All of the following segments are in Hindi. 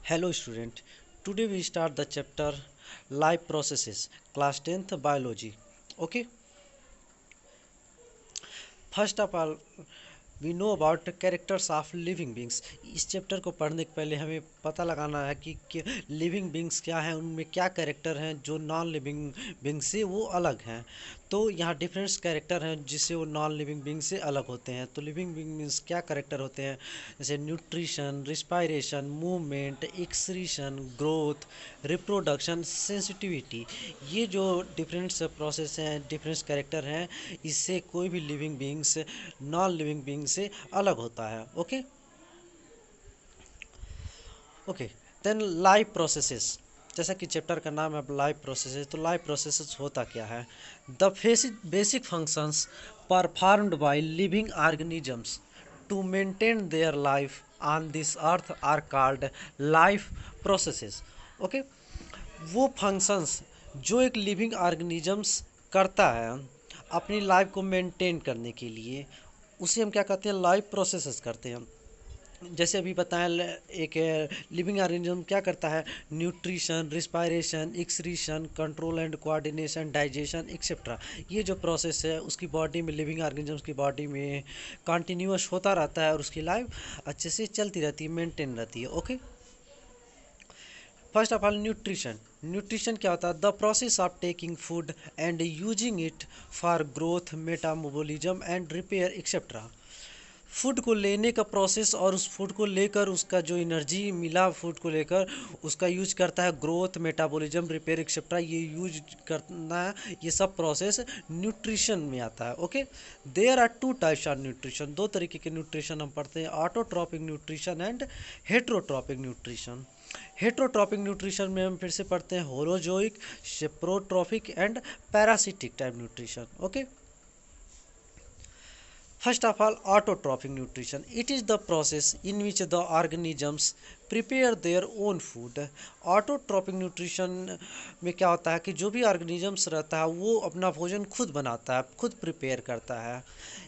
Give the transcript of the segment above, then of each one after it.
Hello student, today we start the chapter life processes, class 10th biology. Okay, first of all we know about characters of living beings. इस चैप्टर को पढ़ने के पहले हमें पता लगाना है कि लिविंग बींग्स क्या हैं, उनमें क्या कैरेक्टर हैं जो नॉन लिविंग बींग से वो अलग हैं। तो यहाँ डिफरेंट कैरेक्टर हैं जिससे वो नॉन लिविंग बींग से अलग होते हैं। तो लिविंग बींग मीन्स क्या कैरेक्टर होते हैं, जैसे nutrition, respiration, movement, excretion, growth, reproduction, sensitivity. ये जो डिफरेंट प्रोसेस हैं, डिफरेंट कैरेक्टर हैं, इससे कोई भी living beings non living being से अलग होता है। Okay okay then life processes, जैसा कि चैप्टर का नाम है लाइफ प्रोसेसेस। तो लाइफ प्रोसेसेस होता क्या है? The basic functions performed by living organisms to maintain their life on this earth are called life processes. Okay, वो फंक्शंस जो एक लिविंग ऑर्गेनिजम्स करता है अपनी लाइफ को मेंटेन करने के लिए, उसे हम क्या कहते हैं? लाइफ प्रोसेसेस करते हैं। जैसे अभी बताएं, एक लिविंग ऑर्गेनिज्म क्या करता है? Nutrition, respiration, excretion, control and coordination, digestion etcetera. ये जो प्रोसेस है उसकी बॉडी में, लिविंग ऑर्गेनिजम्स की बॉडी में कंटिन्यूअस होता रहता है और उसकी लाइफ अच्छे से चलती रहती है, मेंटेन रहती है। Okay, first of all nutrition. Nutrition क्या होता है? The process of taking food and using it for growth, metabolism and repair etcetera. Food को लेने का प्रोसेस और उस फूड को लेकर उसका जो एनर्जी मिला फूड को लेकर उसका यूज करता है ग्रोथ, मेटाबॉलिज्म, रिपेयर एक्सेट्रा। ये यूज करना है, ये सब प्रोसेस न्यूट्रिशन में आता है। Okay, there are two types of nutrition. दो तरीके के न्यूट्रिशन हम पढ़ते हैं, autotrophic nutrition and heterotrophic nutrition. Heterotrophic nutrition में हम फिर से पढ़ते हैं holozoic, saprotrophic and parasitic type nutrition. Okay, first of all, autotrophic nutrition. It is the process in which the organisms prepare their own food. Autotrophic nutrition में क्या होता है कि जो भी ऑर्गेनिजम्स रहता है वो अपना भोजन खुद बनाता है, खुद प्रिपेयर करता है।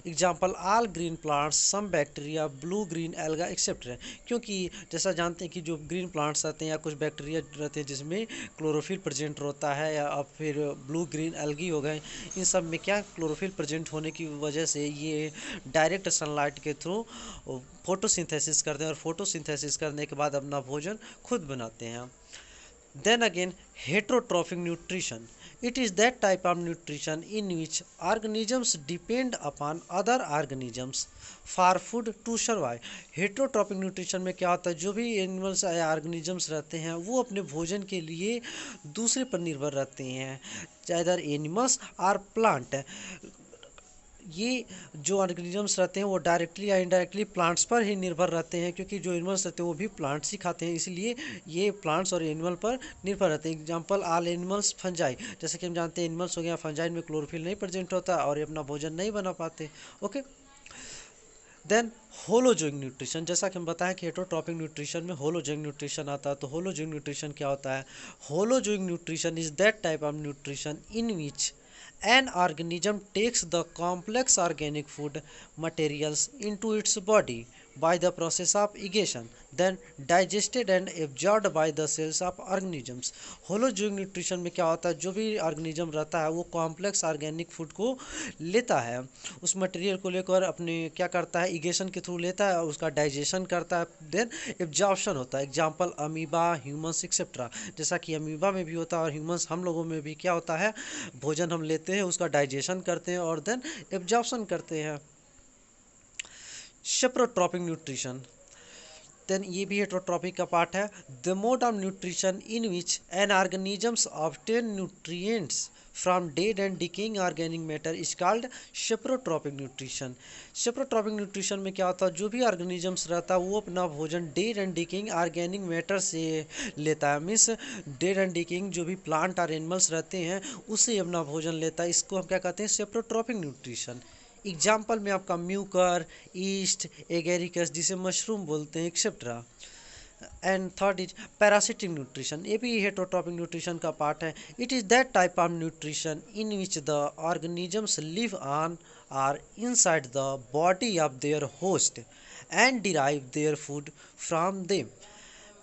Example, all green plants, some bacteria, blue green alga except. क्योंकि जैसा जानते हैं कि जो ग्रीन प्लांट्स रहते हैं या कुछ बैक्टीरिया रहते हैं जिसमें क्लोरोफिल प्रेजेंट होता है, या फिर ब्लू ग्रीन एल्गी हो गए, इन सब में क्या क्लोरोफिल प्रेजेंट होने की वजह से ये डायरेक्ट सनलाइट के थ्रू फोटोसिंथेसिस करते हैं और फोटोसिंथेसिस करने के बाद अपना भोजन खुद बनाते हैं। Then again heterotrophic nutrition, it is that type of nutrition in which organisms depend upon other organisms for food to survive. Heterotrophic nutrition में क्या होता है? जो भी एनिमल्स या ऑर्गेनिजम्स रहते हैं वो अपने भोजन के लिए दूसरे पर निर्भर रहते हैं, चाहे एनिमल्स और प्लांट। ये जो ऑर्गेनिजम्स रहते हैं वो डायरेक्टली या इनडायरेक्टली प्लांट्स पर ही निर्भर रहते हैं, क्योंकि जो एनिमल्स रहते हैं वो भी प्लांट्स ही खाते हैं, इसलिए ये प्लांट्स और एनिमल पर निर्भर रहते हैं। Example, all animals fungi. जैसे कि हम जानते हैं एनिमल्स हो गया, फंजाई में क्लोरोफिल नहीं प्रेजेंट होता और ये अपना भोजन नहीं बना पाते। Okay, then holozoic nutrition. जैसा कि हम बताएं कि हेट्रोट्रॉपिक न्यूट्रिशन में होलोजोइक न्यूट्रिशन आता है। तो होलोजोइक न्यूट्रिशन क्या होता है? Holozoic nutrition is that type of nutrition in which an organism takes the complex organic food materials into its body by the process of digestion, then digested and absorbed by the cells of organisms. Holozoic nutrition में क्या होता है? जो भी ऑर्गेनिज्म रहता है वो कॉम्प्लेक्स ऑर्गेनिक फूड को लेता है, उस मटेरियल को लेकर अपने क्या करता है? इगेशन के थ्रू लेता है और उसका डाइजेशन करता है, देन एब्जॉर्प्शन होता है। Example, amoeba, humans etcetera. जैसा कि अमीबा में भी होता है और ह्यूमंस हम लोगों में भी क्या होता है? भोजन हम लेते हैं, उसका डाइजेशन करते हैं और देन एब्जॉर्प्शन करते हैं। सेप्रोट्रॉपिक न्यूट्रिशन, देन ये भी हेट्रोट्रॉपिक का पार्ट है। The mode of nutrition in which N organisms obtain nutrients from dead and decaying organic matter is called saprotrophic nutrition. Saprotrophic nutrition में क्या होता है? जो भी ऑर्गेनिजम्स रहता है वो अपना भोजन dead and decaying organic matter से लेता है। मीन्स डेड एंड डिकेइंग जो भी प्लांट और एनिमल्स रहते हैं उससे अपना भोजन लेता है। इसको हम क्या कहते हैं? Saprotrophic nutrition. एग्जाम्पल में आपका म्यूकर, ईस्ट, एगेरिकस जिसे मशरूम बोलते हैं, etcetera. And third is parasitic nutrition. ये भी हेट्रोट्रॉपिक न्यूट्रिशन का पार्ट है। It is that type of nutrition in which the organisms live on or inside the body of their host and derive their food from them.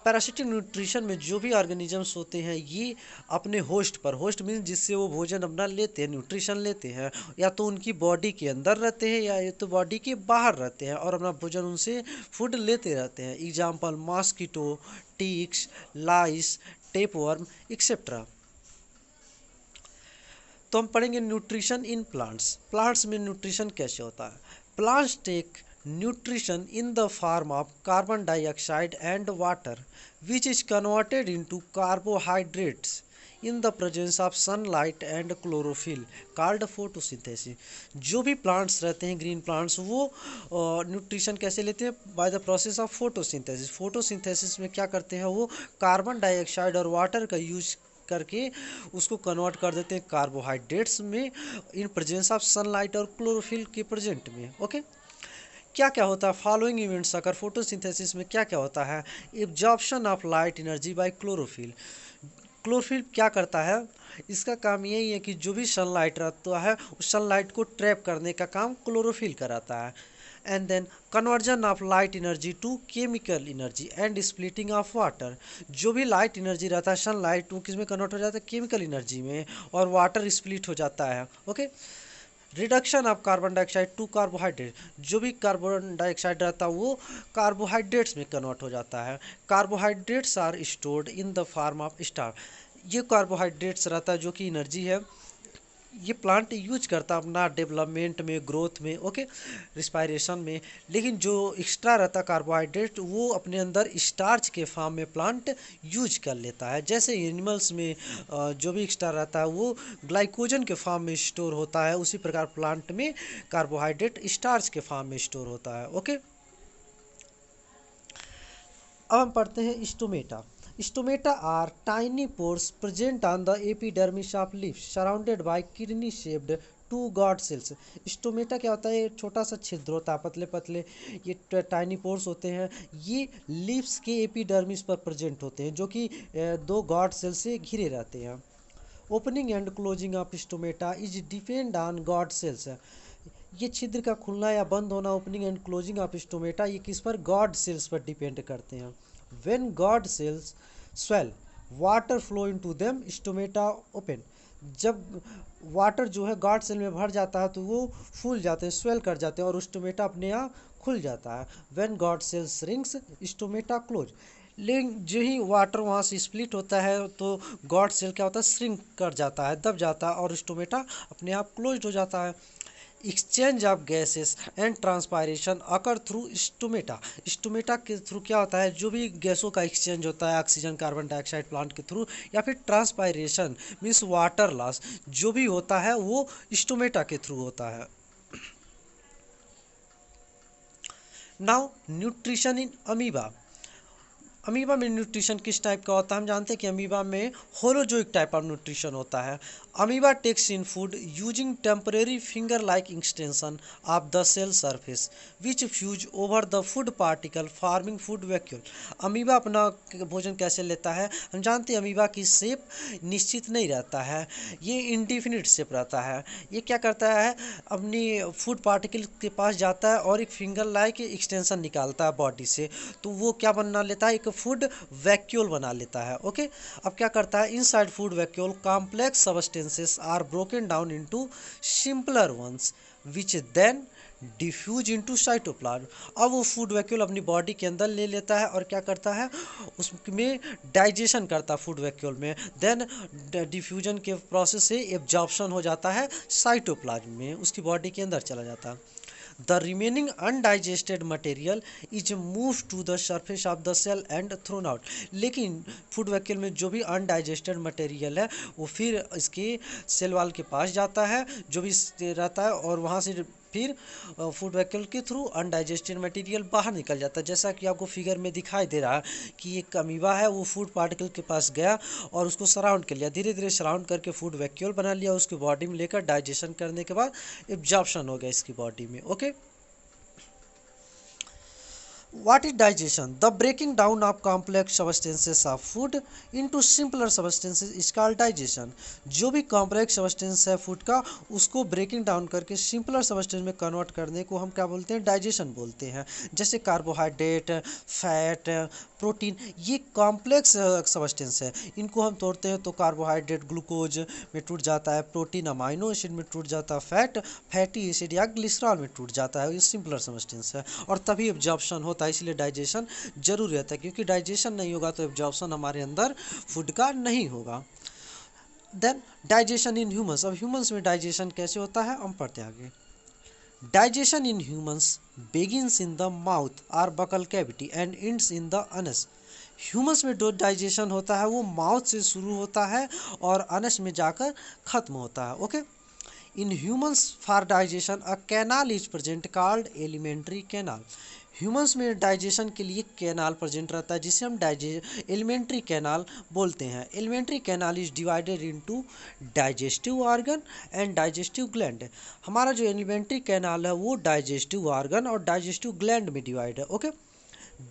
Parasitic nutrition में जो भी ऑर्गेनिजम्स होते हैं ये अपने होस्ट पर, होस्ट मीन्स जिससे वो भोजन अपना लेते हैं, न्यूट्रिशन लेते हैं, या तो उनकी बॉडी के अंदर रहते हैं या तो बॉडी के बाहर रहते हैं और अपना भोजन उनसे फूड लेते रहते हैं। Example mosquito, ticks, lice, tapeworm etcetera. तो हम पढ़ेंगे न्यूट्रिशन इन प्लांट्स। प्लांट्स में न्यूट्रिशन कैसे होता है। Plants take nutrition in the form of carbon dioxide and water which is converted into carbohydrates in the presence of sunlight and chlorophyll called photosynthesis. जो भी प्लांट्स रहते हैं ग्रीन प्लांट्स वो न्यूट्रिशन कैसे लेते हैं, by the process of photosynthesis. Photosynthesis में क्या करते हैं वो कार्बन डाइऑक्साइड और वाटर का यूज करके उसको कन्वर्ट कर देते हैं कार्बोहाइड्रेट्स में इन प्रेजेंस ऑफ सनलाइट और क्लोरोफिल के प्रेजेंट में। ओके, क्या क्या होता है फॉलोइंग इवेंट्स अगर फोटोसिंथेसिस में क्या क्या होता है। Absorption of light energy by chlorophyll. Chlorophyll क्या करता है, इसका काम यही है कि जो भी सनलाइट रहता है उस सनलाइट को ट्रैप करने का काम क्लोरोफिल कराता है। And then conversion of light energy to chemical energy and splitting of water. जो भी लाइट एनर्जी रहता है सनलाइट वो किस में कन्वर्ट हो जाता है, केमिकल एनर्जी में, और वाटर स्प्लिट हो जाता है। Okay, reduction of carbon dioxide to carbohydrate. जो भी कार्बन डाइऑक्साइड रहता है वो कार्बोहाइड्रेट्स में कन्वर्ट हो जाता है। Carbohydrates are stored in the form of starch. ये कार्बोहाइड्रेट्स रहता है जो कि एनर्जी है, ये प्लांट यूज करता है अपना डेवलपमेंट में, ग्रोथ में, ओके, रिस्पायरेशन में। लेकिन जो एक्स्ट्रा रहता है कार्बोहाइड्रेट वो अपने अंदर स्टार्च के फॉर्म में प्लांट यूज कर लेता है। जैसे एनिमल्स में जो भी एक्स्ट्रा रहता है वो ग्लाइकोजन के फॉर्म में स्टोर होता है, उसी प्रकार प्लांट में कार्बोहाइड्रेट स्टार्च के फॉर्म में स्टोर होता है। ओके, अब हम पढ़ते हैं stomata. Stomata are tiny pores present on the epidermis of leaves surrounded by kidney shaped two guard cells। Stomata क्या होता है, छोटा सा छिद्र होता है, पतले पतले ये टाइनी पोर्स होते हैं, ये लीव्स के एपिडर्मिस पर प्रेजेंट होते हैं जो कि दो गार्ड सेल से घिरे रहते हैं। Opening and closing of stomata is depend on guard cells. ये छिद्र का खुलना या बंद होना, opening and closing of stomata, ये किस पर, गार्ड सेल्स पर डिपेंड करते हैं। When guard cells swell, water flow into them, stomata open। जब वाटर जो है गार्ड सेल में भर जाता है तो वो फूल जाते हैं, स्वेल कर जाते हैं और स्टोमेटा अपने यहाँ खुल जाता है। When guard cells shrinks, stomata close। लेकिन जो ही वाटर वहाँ से स्प्लिट होता है तो गार्ड सेल क्या होता है, श्रिंक कर जाता है, दब जाता है और स्टोमेटा अपने आप क्लोज हो जाता है। Exchange of gases and transpiration occur through stomata. Stomata के थ्रू क्या होता है, जो भी गैसों का एक्सचेंज होता है ऑक्सीजन कार्बन डाइऑक्साइड प्लांट के थ्रू, या फिर ट्रांसपायरेशन मीन्स वाटर लॉस जो भी होता है वो स्टोमेटा के थ्रू होता है। Now nutrition in amoeba. Amoeba में न्यूट्रिशन किस टाइप का होता है, हम जानते हैं कि अमीबा में होलोजोइक टाइप ऑफ न्यूट्रिशन होता है। Amoeba takes in food using temporary finger like extension of the cell surface which fuse over the food particle forming food vacuole. Amoeba अपना भोजन कैसे लेता है, हम जानते हैं अमीबा की शेप निश्चित नहीं रहता है, ये इंडिफिनिट शेप रहता है। ये क्या करता है, अपनी फूड पार्टिकल के पास जाता है और एक फिंगर लाइक एक्सटेंशन निकालता है बॉडी से, तो वो क्या बना लेता है, एक फूड वैक्यूल बना लेता है। ओके, अब क्या करता है, inside food vacuole complex substances are broken down into simpler ones which then diffuse into cytoplasm. अब वो फूड वैक्यूल अपनी बॉडी के अंदर ले लेता है और क्या करता है, उसमें डाइजेशन करता है फूड वैक्यूल में, देन डिफ्यूजन के प्रोसेस से एब्जॉर्प्शन हो जाता है साइटोप्लाज्म में, उसकी बॉडी के अंदर चला जाता है। The remaining undigested material is moved to the surface of the cell and thrown out। लेकिन फूड वैक्यूल में जो भी अनडाइजेस्टेड मटेरियल है वो फिर इसके सेल वाल के पास जाता है जो भी रहता है, और वहाँ से फिर फूड वैक्यूल के थ्रू अनडाइजेस्टेड मटेरियल बाहर निकल जाता है। जैसा कि आपको फिगर में दिखाई दे रहा है कि एक अमीबा है, वो फूड पार्टिकल के पास गया और उसको सराउंड कर लिया, धीरे धीरे सराउंड करके फूड वैक्यूल बना लिया, उसकी बॉडी में लेकर डाइजेशन करने के बाद एब्जॉर्प्शन हो गया इसकी बॉडी में। Okay, What is digestion? The breaking down of complex substances of food into simpler substances is called digestion। जो भी कॉम्प्लेक्स सब्सटेंस है फूड का उसको ब्रेकिंग डाउन करके सिंपलर सब्सटेंस में कन्वर्ट करने को हम क्या बोलते हैं, डाइजेशन बोलते हैं। जैसे कार्बोहाइड्रेट, फैट, प्रोटीन, ये कॉम्प्लेक्स सबस्टेंस है। इनको हम तोड़ते हैं तो कार्बोहाइड्रेट ग्लूकोज में टूट जाता है, प्रोटीन अमाइनो एसिड में टूट जाता है, फैट फैटी एसिड या ग्लिसरॉल में टूट जाता है। ये सिंपलर सबस्टेंस है और तभी एब्जॉर्प्शन होता है, इसलिए डाइजेशन जरूरी रहता है, क्योंकि डाइजेशन नहीं होगा तो एब्जॉर्प्शन हमारे अंदर फूड का नहीं होगा। देन डाइजेशन इन ह्यूमंस, अब ह्यूमंस में डाइजेशन कैसे होता है हम पढ़ते हैं आगे। Digestion in humans begins in the mouth or buccal cavity and ends in the anus। Humans में जो डाइजेशन होता है वो माउथ से शुरू होता है और अनस में जाकर खत्म होता है। Okay, in humans for digestion a canal is present called alimentary canal. Humans में डाइजेशन के लिए कैनाल प्रेजेंट रहता है जिसे हम एलिमेंट्री कैनाल बोलते हैं। Alimentary canal is divided into digestive organ and digestive gland. हमारा जो एलिमेंट्री कैनाल है वो डाइजेस्टिव ऑर्गन और डाइजेस्टिव ग्लैंड में डिवाइड है। Okay,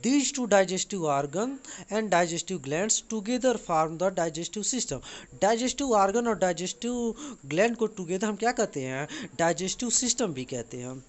these two digestive organ and digestive glands together form the digestive system। digestive organ और digestive gland को together हम क्या कहते हैं, digestive system भी कहते हैं।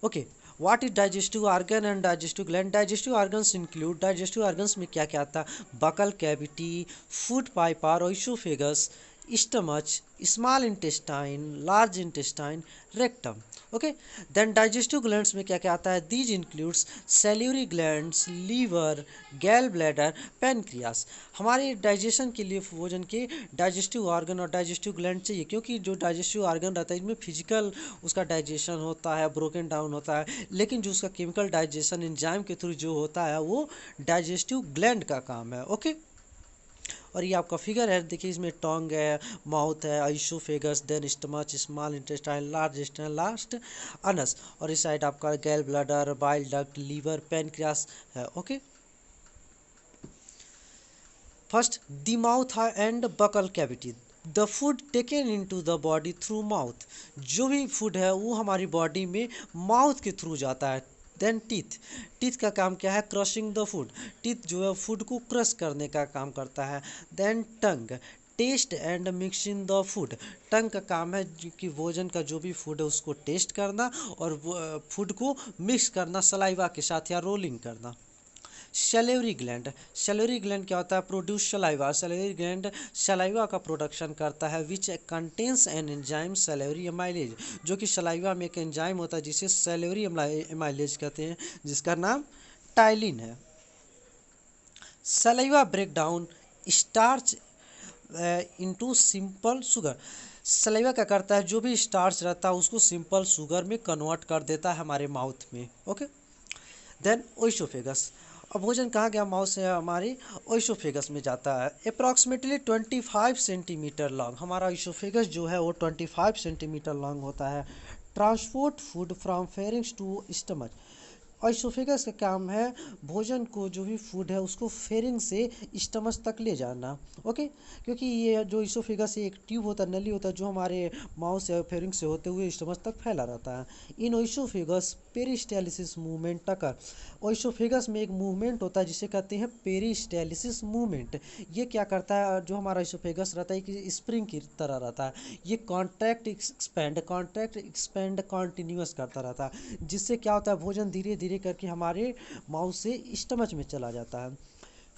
Okay, what is digestive organ and digestive gland. Digestive organs include, digestive organs में क्या क्या आता है, बकल कैविटी, फूड पाइप और oesophagus, stomach, small intestine, large intestine, rectum. Okay, then digestive glands में क्या क्या आता है, these includes salivary glands, liver, gall bladder, pancreas. हमारे डाइजेशन के लिए भोजन के डाइजेस्टिव ऑर्गन और डाइजेस्टिव ग्लैंड चाहिए, क्योंकि जो डाइजेस्टिव ऑर्गन रहता है इसमें फिजिकल उसका डाइजेशन होता है, ब्रोकन डाउन होता है, लेकिन जो उसका केमिकल डाइजेशन एंजाइम के थ्रू जो होता है वो डाइजेस्टिव ग्लैंड का काम है। ओके, और ये आपका फिगर है, देखिए इसमें टंग है, माउथ है, oesophagus, then stomach, small intestine, large intestine, last anus, और इस साइड आपका gall bladder, bile duct, liver, pancreas है। Okay, first the mouth and buccal cavity, the food taken into the body through mouth. जो भी फूड है वो हमारी बॉडी में माउथ के थ्रू जाता है। देन टीथ, टीथ का काम क्या है, क्रशिंग द फूड। टीथ जो है फूड को क्रश करने का काम करता है। Then tongue, taste and mixing the food. Tongue का काम है कि भोजन का जो भी फूड है उसको टेस्ट करना और फूड को मिक्स करना सलाइवा के साथ या रोलिंग करना। सैलिवरी ग्लैंड, सैलिवरी ग्लैंड क्या होता है, produce saliva. Salivary gland saliva का प्रोडक्शन करता है, which contains an enzyme salivary amylase, जो कि सलाइवा में एक एंजाइम होता है जिसे सैलिवरी एमाइलेज कहते हैं, जिसका नाम टाइलिन है। Saliva break down starch into simple sugar. Saliva क्या करता है, जो भी स्टार्च रहता है उसको सिंपल शुगर में कन्वर्ट कर देता है हमारे माउथ में। ओके, देन ओइसोफेगस, अब भोजन कहाँ गया, माउथ से हमारी ओइसोफेगस में जाता है। अप्रॉक्सीमेटली 25 सेंटीमीटर लॉन्ग, हमारा ओइसोफेगस जो है वो 25 सेंटीमीटर लॉन्ग होता है। Transport food from pharynx to stomach, oesophagus का काम है भोजन को, जो भी फूड है उसको फेरिंग से स्टमच तक ले जाना। ओके, क्योंकि ये जो ओइसोफेगस एक ट्यूब होता है, नली होता है, जो हमारे माउथ से फेरिंग से होते हुए स्टमच तक फैला रहता है। इन ओइसोफेगस पेरिस्टालिसिस मूवमेंट अकर, ओइसोफेगस में एक मूवमेंट होता है जिसे कहते हैं पेरिस्टालिसिस मूवमेंट। ये क्या करता है, जो हमारा ओइसोफेगस रहता है कि स्प्रिंग की तरह रहता है, ये कॉन्ट्रैक्ट एक्सपेंड कॉन्टिन्यूस करता रहता है, जिससे क्या होता है भोजन धीरे धीरे करके हमारे माउथ से स्टमच में चला जाता है।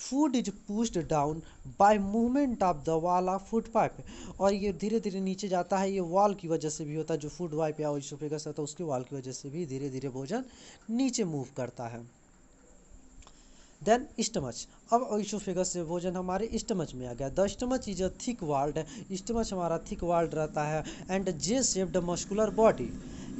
Food is pushed down by movement of the wall of food pipe, और ये धीरे धीरे नीचे जाता है, ये वॉल की वजह से भी होता है, जो फूड पाइप या ओइसोफेगस रहता है उसके वॉल की वजह से भी धीरे धीरे भोजन नीचे मूव करता है। देन स्टमच, अब ओइसोफेगस से भोजन हमारे स्टमच में आ गया। The stomach is a thick walled, stomach हमारा थिक वाल्ड रहता है and J shaped muscular body.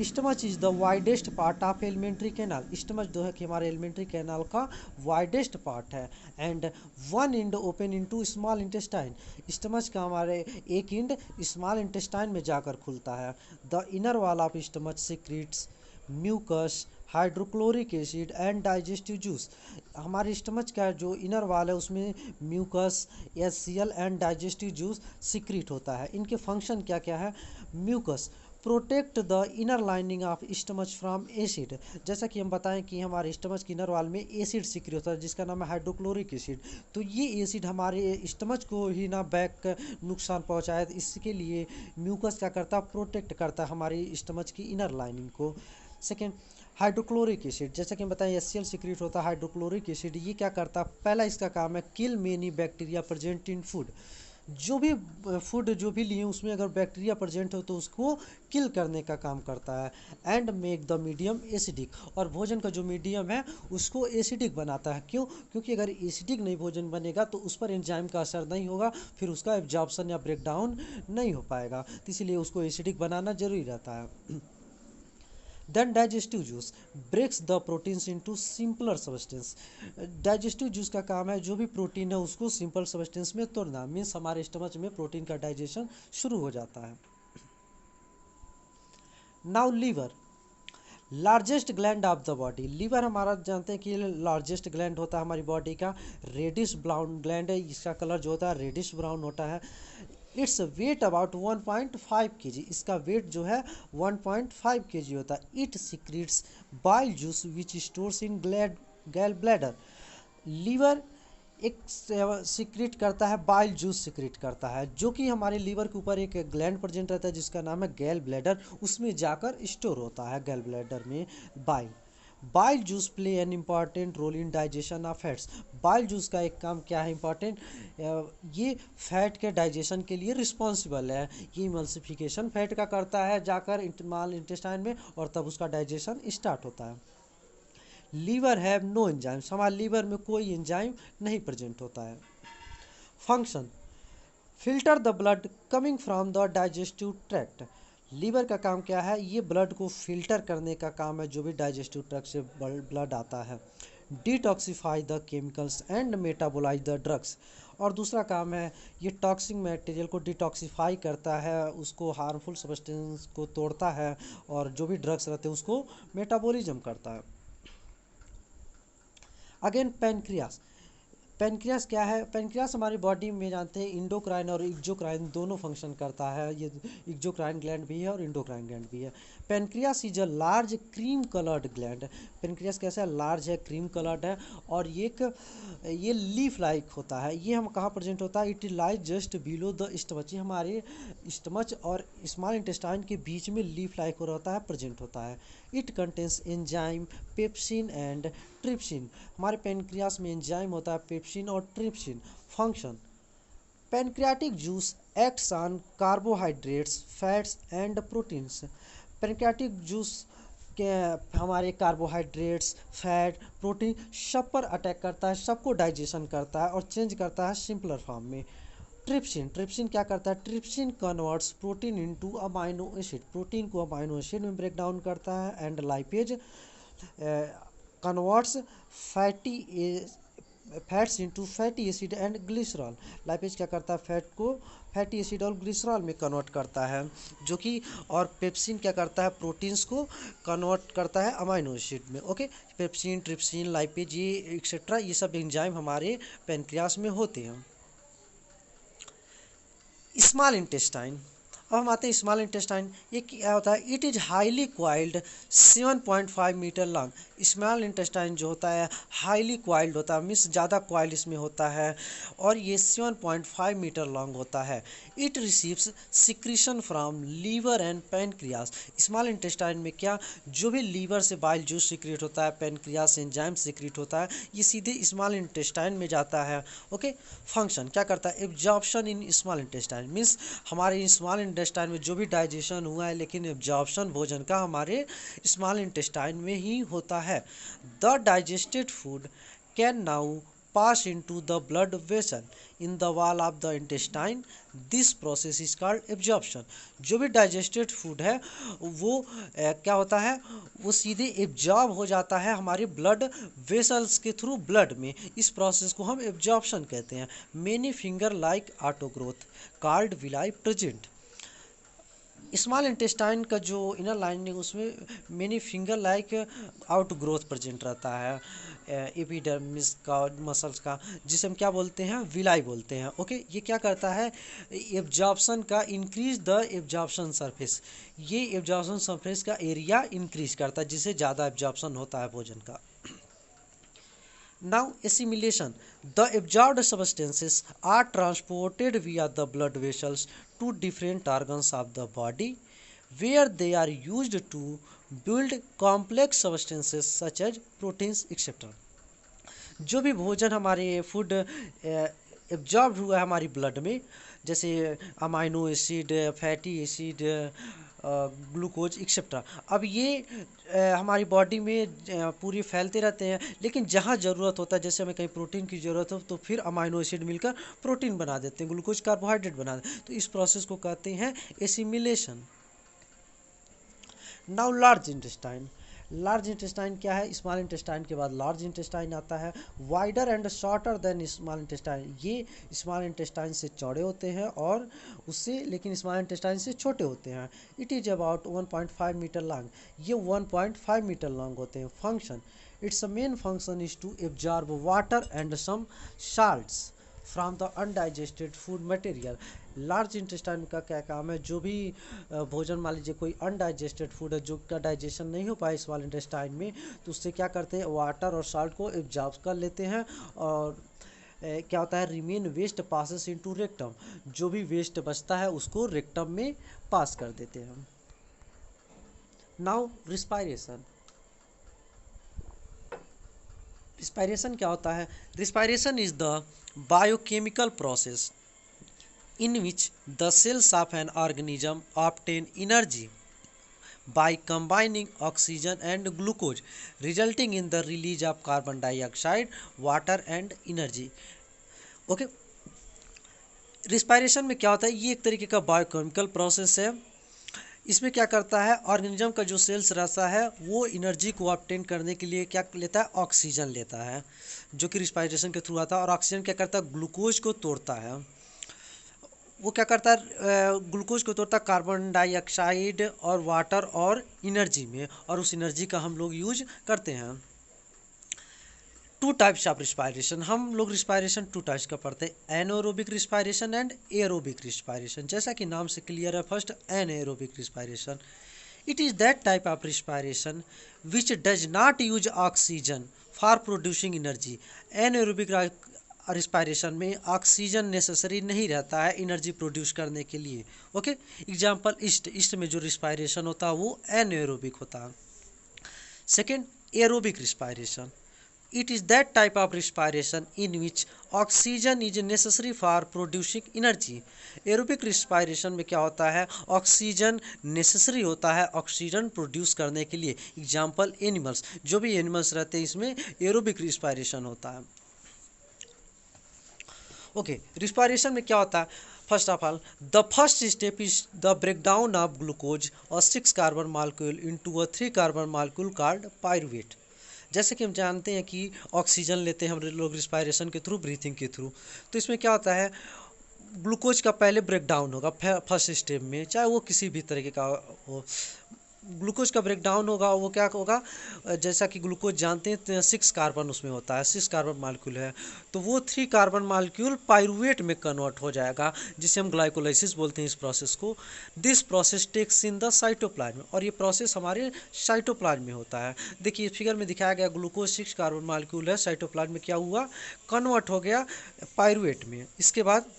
Stomach is the widest part of alimentary canal, stomach जो है कि हमारे एलिमेंट्री कैनाल का वाइडेस्ट पार्ट है। And one end open into small intestine, stomach का हमारे एक इंड स्मॉल इंटेस्टाइन में जाकर खुलता है। The inner wall of stomach secretes mucus, hydrochloric acid and digestive juice. हमारे स्टमच का जो इनर वाल है उसमें mucus, HCl and digestive juice secrete होता है। इनके फंक्शन क्या क्या है, mucus protect the inner lining of stomach from acid, जैसा कि हम बताएं कि हमारे स्टमच के इनर वाल में एसिड सीक्रेट होता है जिसका नाम है हाइड्रोक्लोरिक एसिड। तो ये एसिड हमारे स्टमच को ही ना बैक नुकसान पहुंचाए, इसके लिए म्यूकस क्या करता है, प्रोटेक्ट करता है हमारी स्टमच की इनर लाइनिंग को। सेकेंड, हाइड्रोक्लोरिक एसिड, जैसा कि हम बताएं HCl सीक्रेट होता है हाइड्रोक्लोरिक एसिड। ये क्या करता है, पहला इसका काम है kill many bacteria present in food. जो भी फूड जो भी लिए उसमें अगर बैक्टीरिया प्रेजेंट हो तो उसको किल करने का काम करता है। And make the medium acidic, और भोजन का जो मीडियम है उसको एसिडिक बनाता है। क्यों? क्योंकि अगर एसिडिक नहीं भोजन बनेगा तो उस पर एंजाइम का असर नहीं होगा, फिर उसका एब्जॉर्प्शन या ब्रेकडाउन नहीं हो पाएगा, तो इसीलिए उसको एसिडिक बनाना जरूरी रहता है। Then digestive juice breaks the proteins into simpler substance. Digestive juice का काम है जो भी प्रोटीन है उसको सिंपल सब्सटेंस में तोड़ना, मीन्स हमारे स्टमच में प्रोटीन का डाइजेशन शुरू हो जाता है। Now liver, largest gland of the body. Liver हमारा जानते हैं कि लार्जेस्ट ग्लैंड होता है हमारी बॉडी का, रेडिश ब्राउन ग्लैंड है, इसका कलर जो होता है रेडिश ब्राउन होता है। इट्स वेट अबाउट 1.5 kg, इसका वेट जो है 1.5 kg होता है। It secretes bile juice which stores in gall bladder. Liver एक सिक्रेट करता है, बाइल जूस सिक्रेट करता है, जो कि हमारे लीवर के ऊपर एक ग्लैंड प्रेजेंट रहता है जिसका नाम है गैल ब्लैडर, उसमें जाकर स्टोर होता है गैल ब्लैडर में bile. Bile juice play an important role in digestion of fats. Bile juice का एक काम क्या है इम्पॉर्टेंट, ये फैट के डाइजेशन के लिए रिस्पॉन्सिबल है। ये इमल्सिफिकेशन फैट का करता है जाकर स्मॉल इंटेस्टाइन में, और तब उसका डाइजेशन स्टार्ट होता है। लीवर हैव नो एंजाइम्स, हमारे लीवर में कोई एंजाइम नहीं प्रेजेंट होता है। Function, filter the blood coming from the digestive tract. Liver का काम क्या है, ये ब्लड को फिल्टर करने का काम है जो भी डाइजेस्टिव ट्रैक्ट से ब्लड आता है। Detoxify the chemicals and metabolise the drugs, और दूसरा काम है ये टॉक्सिक मटेरियल को डिटॉक्सिफाई करता है, उसको हार्मफुल सब्सटेंस को तोड़ता है, और जो भी ड्रग्स रहते हैं उसको मेटाबॉलिज्म करता है। अगेन पेनक्रियास, पेनक्रियास क्या है, पेनक्रियास हमारी बॉडी में जानते हैं इंडोक्राइन और एक्सोक्राइन दोनों फंक्शन करता है। ये एक्सोक्राइन ग्लैंड भी है और इंडोक्राइन ग्लैंड भी है। Pancreas is a large cream coloured gland. Pancreas कैसा है, लार्ज है, क्रीम कलर्ड है, और ये लीफ लाइक होता है। ये हम कहाँ प्रेजेंट होता है, it lies just below the stomach, ये हमारे स्टमच और स्मॉल इंटेस्टाइन के बीच में लीफ लाइक हो रहता है, प्रेजेंट होता है। It contains enzyme pepsin and trypsin, हमारे पेनक्रियास में एंजाइम होता है पेप्सिन और trypsin. Function, pancreatic juice acts on carbohydrates fats and proteins. Pancreatic juice के हमारे कार्बोहाइड्रेट्स फैट प्रोटीन सब पर अटैक करता है, सबको डाइजेशन करता है और चेंज करता है सिंपलर फॉर्म में। ट्रिप्सिन, ट्रिप्सिन क्या करता है, trypsin converts protein into amino acid, protein को अमाइनो एसिड में ब्रेक डाउन करता है। And lipase converts fats into fatty acid and glycerol. Lipase क्या करता है, फैट को फैटी एसिड और ग्लिसरॉल में कन्वर्ट करता है, जो कि और पेप्सिन क्या करता है, प्रोटीन्स को कन्वर्ट करता है अमाइनो एसिड में। ओके, पेप्सिन ट्रिप्सिन लाइपेज ये एक्सेट्रा ये सब एंजाइम हमारे पेनक्रियास में होते हैं। स्मॉल इंटेस्टाइन, अब हम आते हैं स्मॉल इंटेस्टाइन, ये क्या होता है, it is highly coiled 7.5 metre long. Small intestine जो होता है हाईली क्वाइल्ड होता है, मीन्स ज़्यादा क्वाइल्ड इसमें होता है, और ये 7.5 मीटर लॉन्ग होता है। It receives secretion from liver and pancreas. Small intestine में क्या, जो भी लीवर से बाइल जूस सिक्रेट होता है, पेनक्रियास से एंजाइम सिक्रेट होता है, ये सीधे स्मॉल इंटेस्टाइन में जाता है। ओके, फंक्शन क्या करता है, absorption in small intestine, means हमारे स्मॉल इंटेस्टाइन में जो भी डाइजेशन हुआ है, लेकिन एब्जॉर्प्शन भोजन का हमारे स्मॉल इंटेस्टाइन में ही होता है। The digested food can now pass into the blood vessel in the wall of the intestine. This process is called absorption. जो भी डाइजेस्टेड फूड है वो क्या होता है, वो सीधे एब्जॉर्ब हो जाता है हमारे ब्लड वेसल्स के थ्रू ब्लड में। इस प्रोसेस को हम एब्जॉर्प्शन कहते हैं। Many finger like outgrowth called villi present. Small intestine का जो इनर लाइनिंग उसमें many finger like out growth present रहता है, एपिडर्मिस का मसल्स का, जिसे हम क्या बोलते हैं, विलाई बोलते हैं। ओके, ये क्या करता है, एब्जॉर्प्शन का इंक्रीज द एब्जॉर्प्शन सरफेस, ये एब्जॉर्प्शन सरफेस का एरिया इंक्रीज करता है जिससे ज़्यादा एब्जॉर्प्शन होता है भोजन का। Now assimilation, the absorbed substances are transported via the blood vessels to different organs of the body where they are used to build complex substances such as proteins etc. जो भी भोजन हमारे फूड एब्जॉर्ब हुआ है हमारी ब्लड में, जैसे amino acid, fatty acid, glucose etcetera, अब ये हमारी बॉडी में पूरी फैलते रहते हैं, लेकिन जहाँ ज़रूरत होता है, जैसे हमें कहीं प्रोटीन की ज़रूरत हो तो फिर अमाइनो एसिड मिलकर प्रोटीन बना देते हैं, ग्लूकोज कार्बोहाइड्रेट बना देते हैं, तो इस प्रोसेस को कहते हैं assimilation. Now large intestine. Large intestine क्या है? स्मॉल इंटेस्टाइन के बाद लार्ज इंटेस्टाइन आता है। Wider and shorter than small intestine, ये स्मॉल इंटेस्टाइन से चौड़े होते हैं और उससे लेकिन स्मॉल इंटेस्टाइन से छोटे होते हैं। It is about 1.5 metre long, ये 1.5 मीटर लॉन्ग होते हैं। Function, its main function is to absorb water and some salts from the undigested food material. Large intestine का क्या काम है? जो भी भोजन मान लीजिए कोई अनडाइजेस्टेड फूड है जो का डाइजेशन नहीं हो पाए स्मॉल इंटेस्टाइन में, तो उससे क्या करते हैं, वाटर और साल्ट को एब्जॉर्ब कर लेते हैं और क्या होता है, remain waste passes into rectum, जो भी वेस्ट बचता है उसको रेक्टम में पास कर देते हैं। Now respiration. रिस्पायरेशन क्या होता है? Respiration is the biochemical process in which the cells of an organism obtain energy by combining oxygen and glucose, resulting in the release of carbon dioxide, water and energy. Okay, respiration में क्या होता है? ये एक तरीके का बायोकेमिकल प्रोसेस है। इसमें क्या करता है, ऑर्गेनिज्म का जो सेल्स रहता है वो एनर्जी को ऑब्टेन करने के लिए क्या लेता है, ऑक्सीजन लेता है, जो कि रिस्पायरेशन के थ्रू आता है। और ऑक्सीजन क्या करता है, ग्लूकोज को तोड़ता है। वो क्या करता है, ग्लूकोज को तोड़ता है कार्बन डाइऑक्साइड और वाटर और एनर्जी में, और उस एनर्जी का हम लोग यूज करते हैं। टू टाइप्स ऑफ रिस्पायरेशन, हम लोग रिस्पायरेशन टू टाइप्स का पढ़ते हैं, anaerobic respiration and aerobic respiration. जैसा कि नाम से क्लियर है, first anaerobic respiration, it is that type of respiration which does not use oxygen for producing energy. Anaerobic respiration में ऑक्सीजन नेसेसरी नहीं रहता है एनर्जी प्रोड्यूस करने के लिए। ओके, एग्जांपल ईस्ट में जो रिस्पायरेशन होता है वो एनएरोबिक होता है। Second, aerobic respiration, it is that type of respiration in which oxygen is necessary for producing energy. Aerobic respiration में क्या होता है, ऑक्सीजन नेसेसरी होता है ऑक्सीजन प्रोड्यूस करने के लिए। एग्जांपल एनिमल्स, जो भी एनिमल्स रहते हैं इसमें एरोबिक रिस्पायरेशन होता है। ओके, रिस्पायरेशन में क्या होता है? First of all, the first step is the breakdown of glucose और 6 carbon molecule into a 3 carbon molecule called pyruvate. जैसे कि हम जानते हैं कि ऑक्सीजन लेते हैं हम लोग रिस्पायरेशन के थ्रू, ब्रीथिंग के थ्रू, तो इसमें क्या होता है, ग्लूकोज का पहले ब्रेकडाउन होगा फर्स्ट स्टेप में, चाहे वो किसी भी तरीके का हो। ग्लूकोज का ब्रेकडाउन होगा, वो क्या होगा, जैसा कि ग्लूकोज जानते हैं 6 कार्बन उसमें होता है, 6 कार्बन मालिक्यूल है, तो वो 3 कार्बन मालिक्यूल पायरुवेट में कन्वर्ट हो जाएगा, जिसे हम ग्लाइकोलाइसिस बोलते हैं इस प्रोसेस को। This process takes in the cytoplasm, और ये प्रोसेस हमारे साइटोप्लाज्म में होता है। देखिए फिगर में दिखाया गया, ग्लूकोज 6 कार्बन मालिक्यूल है, साइटोप्लाज्म में क्या हुआ, कन्वर्ट हो गया पायरुवेट में। इसके बाद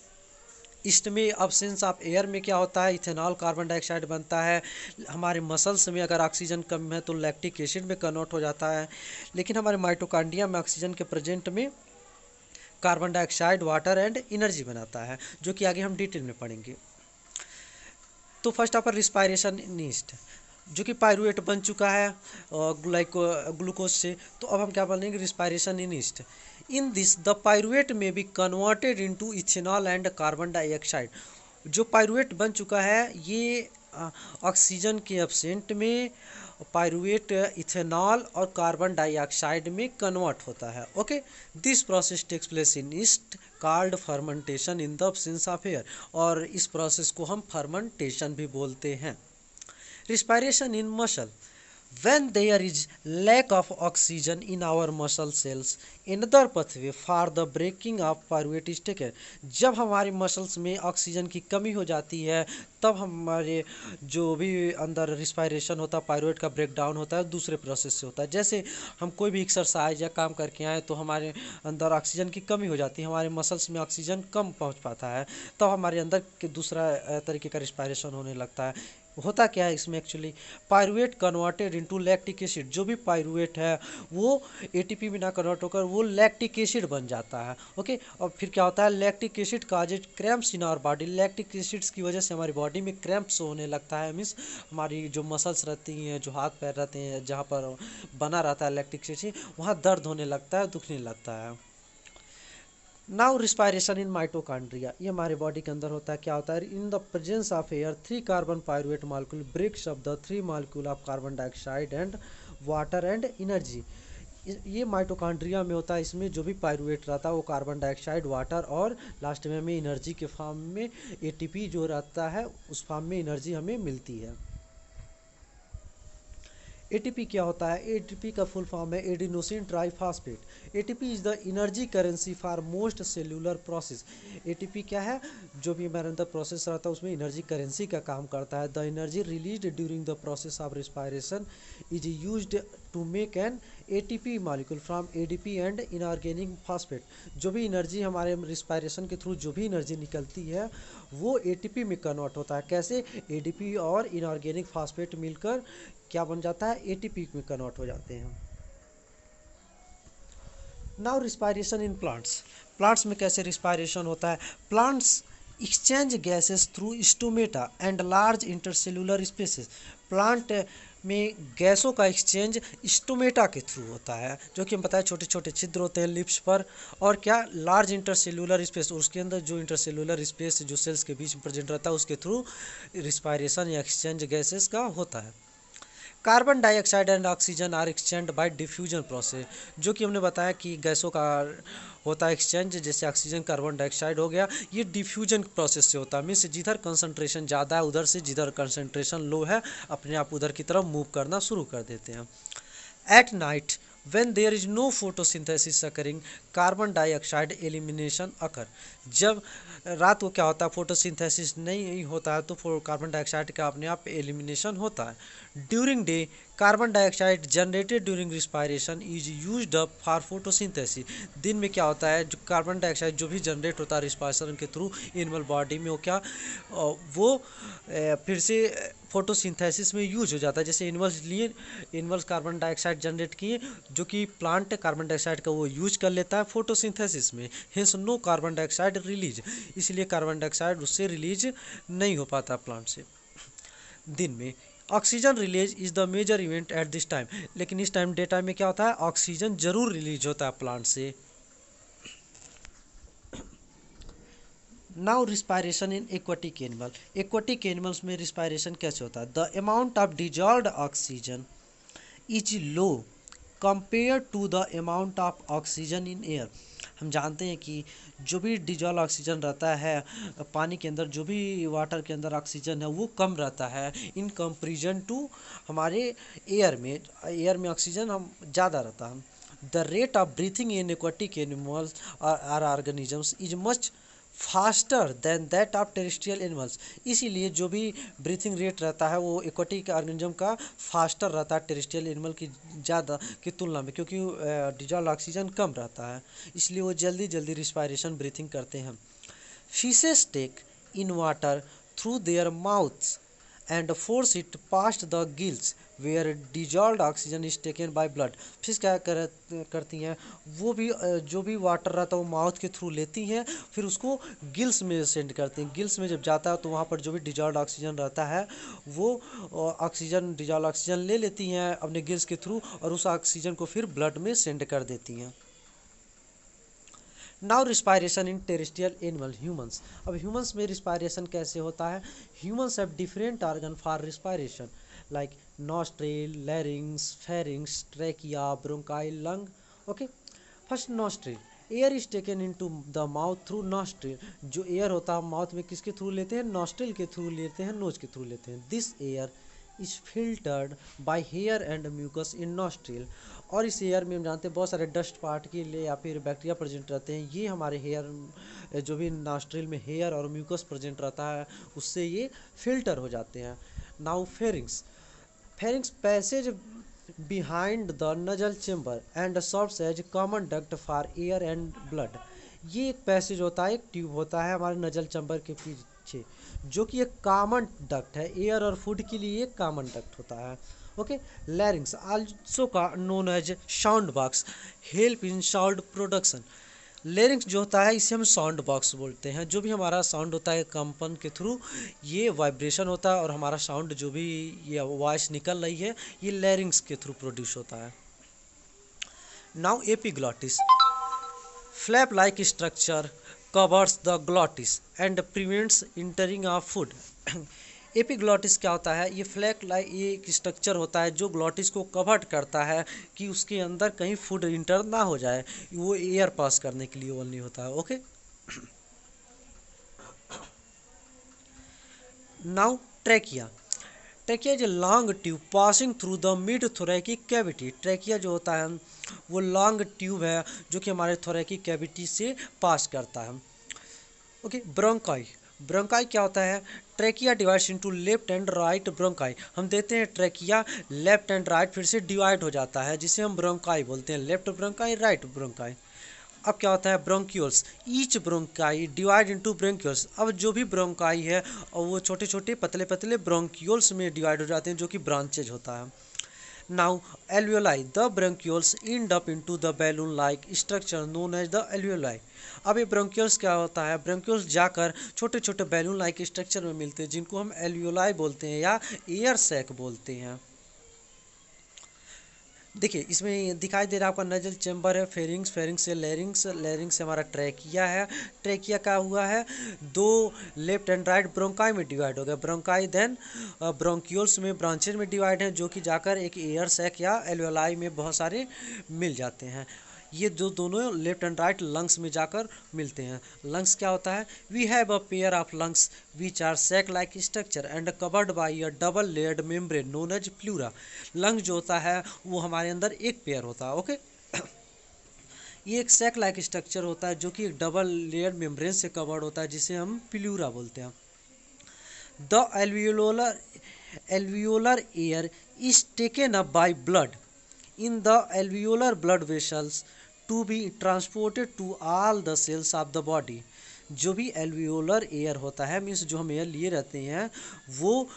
ईस्ट में एब्सेंस ऑफ एयर में क्या होता है, इथेनॉल कार्बन डाइऑक्साइड बनता है। हमारे मसल्स में अगर ऑक्सीजन कम है तो लैक्टिक एसिड में कन्वर्ट हो जाता है। लेकिन हमारे माइटोकॉन्ड्रिया में ऑक्सीजन के प्रेजेंट में carbon dioxide, water and energy बनाता है, जो कि आगे हम डिटेल में पढ़ेंगे। तो first of all respiration in east, जो कि पायरुवेट बन चुका है ग्लूकोज से, तो अब हम क्या बोलेंगे, respiration in yeast. In this the pyruvate may be converted into ethanol and carbon dioxide. जो पायरुवेट बन चुका है ये ऑक्सीजन के एब्सेंट में पायरुवेट इथेनॉल और कार्बन डाइऑक्साइड में कन्वर्ट होता है। Okay, this process takes place in yeast called fermentation in the absence of air, और इस प्रोसेस को हम फर्मेंटेशन भी बोलते हैं। Respiration in muscle, when there is lack of oxygen in our muscle cells, another pathway for the breaking of pyruvate is taken। जब हमारे मसल्स में ऑक्सीजन की कमी हो जाती है तब हमारे जो भी अंदर रिस्पायरेशन होता है, पायरुवेट का ब्रेकडाउन होता है, दूसरे प्रोसेस से होता है। जैसे हम कोई भी एक्सरसाइज या काम करके आए तो हमारे अंदर ऑक्सीजन की कमी हो जाती है, हमारे मसल्स में ऑक्सीजन कम पहुंच पाता है, तब हमारे अंदर के दूसरा तरीके का रिस्पायरेशन होने लगता है। होता क्या है इसमें actually, pyruvate converted into lactic acid, जो भी पायरुवेट है वो एटीपी में ना कन्वर्ट होकर वो लैक्टिक एसिड बन जाता है। ओके, और फिर क्या होता है, lactic acid causes cramps in our body, lactic acids की वजह से हमारी बॉडी में क्रैम्प्स होने लगता है, मीन्स हमारी जो मसल्स रहती हैं, जो हाथ पैर रहते हैं, जहाँ पर बना रहता है लैक्टिक एसिड, वहाँ दर्द होने लगता है, दुखने लगता है। नाउ रिस्पायरेशन इन माइटोकॉन्ड्रिया, ये हमारे बॉडी के अंदर होता है। क्या होता है, in the presence of air 3 carbon pyruvate molecule breaks up the 3 molecule of carbon dioxide and water and energy. ये माइटोकॉन्ड्रिया में होता है, इसमें जो भी पायरुवेट रहता है वो कार्बन डाइऑक्साइड, वाटर और लास्ट में हमें एनर्जी के फॉर्म में एटीपी जो रहता है उस फॉर्म में एनर्जी हमें मिलती है। एटीपी क्या होता है, एटीपी का फुल फॉर्म है adenosine triphosphate. ATP is the energy currency for most cellular process. ATP क्या है, जो भी हमारे अंदर प्रोसेस रहता है उसमें एनर्जी करेंसी का काम करता है। The energy released during the process of respiration is used to make an ATP molecule from ADP and inorganic phosphate. जो भी एनर्जी हमारे रिस्पायरेशन के थ्रू जो भी एनर्जी निकलती है वो एटीपी में कन्वर्ट होता है। कैसे, एडीपी और इनऑर्गेनिक फॉस्फेट मिलकर क्या बन जाता है, एटीपी में कन्वर्ट हो जाते हैं। नाउ रिस्पायरेशन इन प्लांट्स, प्लांट्स में कैसे रिस्पायरेशन होता है, plants exchange gases through stomata and large intercellular spaces. Plant में गैसों का एक्सचेंज स्टोमेटा के थ्रू होता है, जो कि हम पता है छोटे छोटे छिद्र होते हैं लिप्स पर, और क्या, लार्ज इंटरसेलुलर स्पेस, उसके अंदर जो इंटरसेलुलर स्पेस जो सेल्स के बीच में प्रेजेंट रहता है उसके थ्रू रिस्पायरेशन या एक्सचेंज गैसेस का होता है। Carbon dioxide and oxygen are exchange by diffusion process, जो कि हमने बताया कि गैसों का होता है एक्सचेंज, जैसे ऑक्सीजन कार्बन डाइऑक्साइड हो गया, ये डिफ्यूजन प्रोसेस से होता है। मीन्स जिधर कंसंट्रेशन ज़्यादा है उधर से जिधर कंसंट्रेशन लो है अपने आप उधर की तरफ मूव करना शुरू कर देते हैं। At night when there is no photosynthesis occurring, carbon dioxide elimination occur। जब रात को क्या होता है, फोटोसिंथेसिस नहीं होता है तो कार्बन डाइऑक्साइड का अपने आप एलिमिनेशन होता है। During day carbon dioxide generated during respiration is used up for photosynthesis. दिन में क्या होता है, जो कार्बन डाइऑक्साइड जो भी जनरेट होता है रिस्पायरेशन के थ्रू एनिमल बॉडी में, वो क्या वो फिर से फोटोसिंथेसिस में यूज हो जाता है। जैसे एनिमल्स लिए, एनिमल्स कार्बन डाइऑक्साइड जनरेट किए, जो कि प्लांट कार्बन डाइऑक्साइड का वो यूज कर लेता है फोटोसिंथेसिस में, hence no carbon dioxide release, इसलिए कार्बन डाइऑक्साइड उससे रिलीज नहीं हो पाता प्लांट से। दिन में oxygen release is the major event at this time, लेकिन इस टाइम डे टाइम में क्या होता है, ऑक्सीजन जरूर रिलीज होता है प्लांट से। Now respiration in aquatic animal, aquatic animals में रिस्पायरेशन कैसे होता है, the amount of dissolved oxygen is low compare to the amount of oxygen in air. हम जानते हैं कि जो भी डिजॉल्व ऑक्सीजन रहता है पानी के अंदर, जो भी वाटर के अंदर ऑक्सीजन है वो कम रहता है इन कंपेरिजन टू हमारे एयर में ऑक्सीजन हम ज़्यादा रहता है। The rate of breathing in aquatic animals or organisms is much faster than that of terrestrial animals. इसीलिए जो भी ब्रीथिंग रेट रहता है वो एक्वाटिक ऑर्गेनिज्म का फास्टर रहता है टेरेस्ट्रियल एनिमल की ज़्यादा की तुलना में, क्योंकि डिजॉल्व ऑक्सीजन कम रहता है, इसलिए वो जल्दी जल्दी रिस्पायरेशन ब्रीथिंग करते हैं। Fishes take in water through their mouths and force it past the gills where dissolved oxygen is taken by blood. Fish क्या करती हैं, वो भी जो भी वाटर रहता है वो माउथ के थ्रू लेती हैं, फिर उसको गिल्स में सेंड करती हैं। गिल्स में जब जाता है तो वहाँ पर जो भी डिजॉल्व्ड ऑक्सीजन रहता है वो ऑक्सीजन डिजॉल्व ऑक्सीजन ले लेती हैं अपने गिल्स के थ्रू और उस ऑक्सीजन को फिर ब्लड में सेंड कर देती हैं। Now respiration in terrestrial animal humans, अब ह्यूमंस में रिस्पायरेशन कैसे होता है, humans have different organ for respiration like nostril, लैरिंग्स, pharynx, trachea, bronchial, lung. Okay, first nostril, air is taken into the mouth through nostril. जो एयर होता है माउथ में किसके थ्रू लेते हैं, नॉस्ट्रिल के थ्रू लेते हैं, नोज के थ्रू लेते हैं। This air is filtered by hair and mucus in nostril. और इस एयर में हम जानते हैं बहुत सारे डस्ट पार्टिकल या फिर बैक्टीरिया प्रेजेंट रहते हैं, ये हमारे हेयर जो भी नॉस्ट्रिल में हेयर और म्यूकस प्रेजेंट रहता है उससे ये फिल्टर हो जाते हैं। Now pharynx, pharynx passage behind the nasal chamber and serves as common duct for air and blood। ये एक पैसेज होता है, एक ट्यूब होता है हमारे नजल चैम्बर के पीछे, जो कि एक कॉमन डक्ट है, एयर और फूड के लिए एक कॉमन डक्ट होता है। ओके। लैरिंग्स आल्सो का known as sound box help in sound production. Larynx जो होता है इसे हम साउंड बॉक्स बोलते हैं। जो भी हमारा साउंड होता है कंपन के थ्रू ये वाइब्रेशन होता है और हमारा साउंड जो भी ये वॉइस निकल रही है ये लेरिंग्स के थ्रू प्रोड्यूस होता है। Now epiglottis flap like structure covers the glottis and prevents entering of food। Epiglottis क्या होता है? ये फ्लैप लाइक ये एक स्ट्रक्चर होता है जो ग्लॉटिस को कवर करता है कि उसके अंदर कहीं फूड इंटर ना हो जाए, वो एयर पास करने के लिए ओनली होता है। Okay. Now trachea. Trachea is a long tube passing through the mid thoracic cavity. Trachea जो होता है वो लॉन्ग ट्यूब है जो कि हमारे थोरैकिक कैविटी से पास करता है। ओके। ब्रोंकाई। ब्रोंकाई क्या होता है? Trachea divides into left and right bronchi. हम देते हैं ट्रैकिया लेफ्ट एंड राइट फिर से डिवाइड हो जाता है जिसे हम ब्रोंकाई बोलते हैं, लेफ्ट ब्रोंकाई राइट ब्रोंकाई। अब क्या होता है? Bronchioles. Each bronchi divide into bronchioles. अब जो भी ब्रोंकाई है और वो छोटे छोटे पतले पतले ब्रोंक्यूल्स में डिवाइड हो जाते हैं जो कि ब्रांचेज होता है। Now alveoli. The bronchioles end up into the balloon like structure known as the alveoli. अब ये ब्रोंक्यूल्स क्या होता है? ब्रोंक्यूल्स जाकर छोटे छोटे बैलून लाइक स्ट्रक्चर में मिलते हैं जिनको हम एल्वियोलाई बोलते हैं या एयर सैक बोलते हैं। देखिए इसमें दिखाई दे रहा है आपका नजल चैम्बर है, फेरिंग्स, फेरिंग्स से लेरिंग्स, लेरिंग्स से हमारा ट्रैकिया है। ट्रैकिया का हुआ है दो लेफ्ट एंड राइट ब्रोंकाई में डिवाइड हो गया। ब्रोंकाई देन ब्रोंक्यूल्स में ब्रांचेज में डिवाइड हैं जो कि जाकर एक एयर सैक या एल्वेलाई में बहुत सारे मिल जाते हैं। ये जो दोनों लेफ्ट एंड राइट लंग्स में जाकर मिलते हैं। लंग्स क्या होता है? We have a pair of lungs which are sac like structure and covered by a double layered membrane known as pleura. Lung जो होता है वो हमारे अंदर एक पेयर होता है। ओके। ये एक सैक लाइक स्ट्रक्चर होता है जो कि एक डबल लेयर्ड मेम्ब्रेन से कवर्ड होता है जिसे हम प्लूरा बोलते हैं। The alveolar air is taken up by blood in the alveolar blood vessels to be transported to all the cells of the body। जो भी एल्वियोलर एयर होता है मीन्स जो हम एयर लिए रहते हैं वो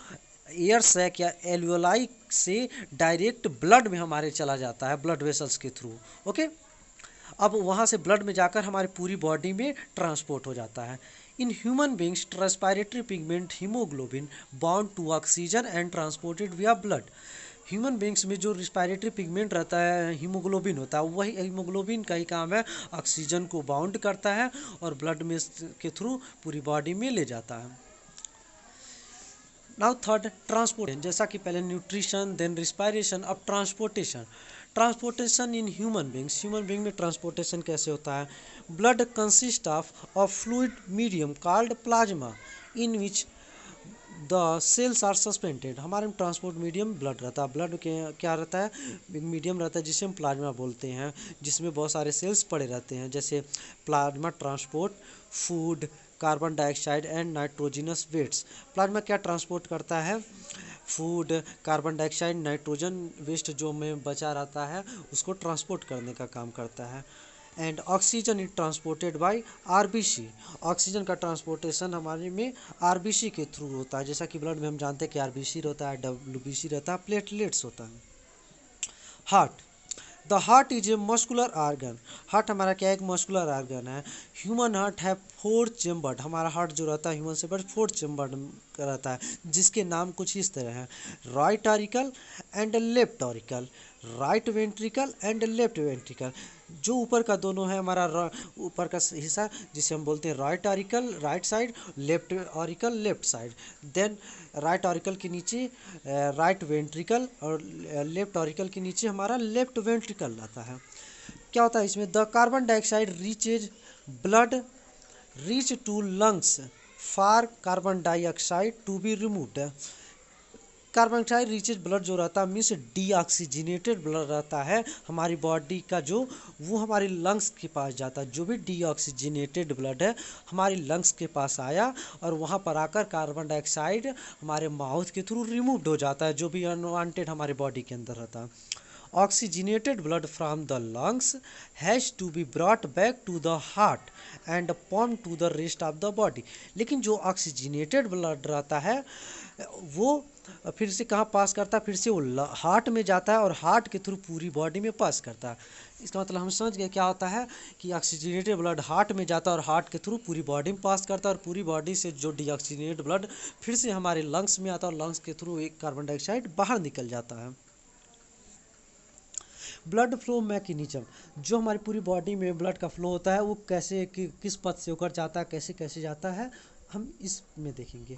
एयर सैक या एल्वियोलाई से डायरेक्ट ब्लड में हमारे चला जाता है, ब्लड वेसल्स के थ्रू। ओके। अब वहाँ से ब्लड में जाकर हमारी पूरी बॉडी में ट्रांसपोर्ट हो जाता है। In human beings respiratory pigment haemoglobin bound to oxygen and transported via blood. Human beings में जो रिस्पायरेटरी पिगमेंट रहता है हीमोग्लोबिन होता है, वही हीमोग्लोबिन का ही काम है ऑक्सीजन को बाउंड करता है और ब्लड में के थ्रू पूरी बॉडी में ले जाता है। Now third transportation. जैसा कि पहले न्यूट्रिशन देन रिस्पायरेशन, अब transportation. Transportation in human beings. Human being में ट्रांसपोर्टेशन कैसे होता है? Blood consist of fluid medium called plasma in which the cells are suspended. हमारे में ट्रांसपोर्ट मीडियम ब्लड रहता है। ब्लड के क्या रहता है? मीडियम रहता है जिसे हम प्लाज्मा बोलते हैं, जिसमें बहुत सारे सेल्स पड़े रहते हैं। जैसे plasma transport food, carbon dioxide and nitrogenous wastes. Plasma क्या ट्रांसपोर्ट करता है? Food, carbon dioxide, nitrogen waste जो में बचा रहता है उसको ट्रांसपोर्ट करने का काम करता है। And oxygen is transported by RBC. Oxygen का ट्रांसपोर्टेशन हमारे में आरबीसी के थ्रू होता है। जैसा कि ब्लड में हम जानते हैं कि आरबीसी रहता है, डब्ल्यूबीसी रहता है, प्लेटलेट्स होता है। Heart. The heart is a muscular organ. Heart हमारा क्या एक मस्कुलर आर्गन है। ह्यूमन हार्ट है 4 चेम्बर्ड। हमारा हार्ट जो रहता है ह्यूमन से बट 4 चेम्बर्ड रहता है जिसके नाम कुछ इस तरह हैं: right auricle and left auricle, right ventricle and left ventricle. जो ऊपर का दोनों है हमारा ऊपर का हिस्सा जिसे हम बोलते हैं right auricle right side, left auricle left side. Then right auricle के नीचे राइट वेंट्रिकल और लेफ्ट ऑरिकल के नीचे हमारा लेफ्ट वेंट्रिकल रहता है। क्या होता है इसमें? The carbon dioxide reaches blood reach to lungs for carbon dioxide to be removed. Carbon dioxide reaches blood जो रहता है मीन्स डीऑक्सीजनेटेड ब्लड रहता है हमारी बॉडी का, जो वो हमारी लंग्स के पास जाता है। जो भी डीऑक्सीजनेटेड ब्लड है हमारी लंग्स के पास आया और वहाँ पर आकर कार्बन डाइऑक्साइड हमारे माउथ के थ्रू रिमूव्ड हो जाता है, जो भी अनवांटेड हमारे बॉडी के अंदर रहता है। Oxygenated blood from the lungs has to be brought back to the heart and pump to the rest of the body. लेकिन जो ऑक्सीजनेटेड ब्लड रहता है वो फिर से कहाँ पास करता है, फिर से वो हार्ट में जाता है और हार्ट के थ्रू पूरी बॉडी में पास करता है। इसका मतलब हम समझ गए क्या होता है कि ऑक्सीजनेटेड ब्लड हार्ट में जाता है और हार्ट के थ्रू पूरी बॉडी में पास करता है और पूरी बॉडी से जो डीऑक्सीजनेटेड ब्लड फिर से हमारे लंग्स में आता है और लंग्स के थ्रू एक कार्बन डाइऑक्साइड बाहर निकल जाता है। ब्लड फ्लो मैकेनिज्म, जो हमारी पूरी बॉडी में ब्लड का फ्लो होता है वो कैसे किस पथ से होकर जाता है, कैसे कैसे जाता है, हम इसमें देखेंगे।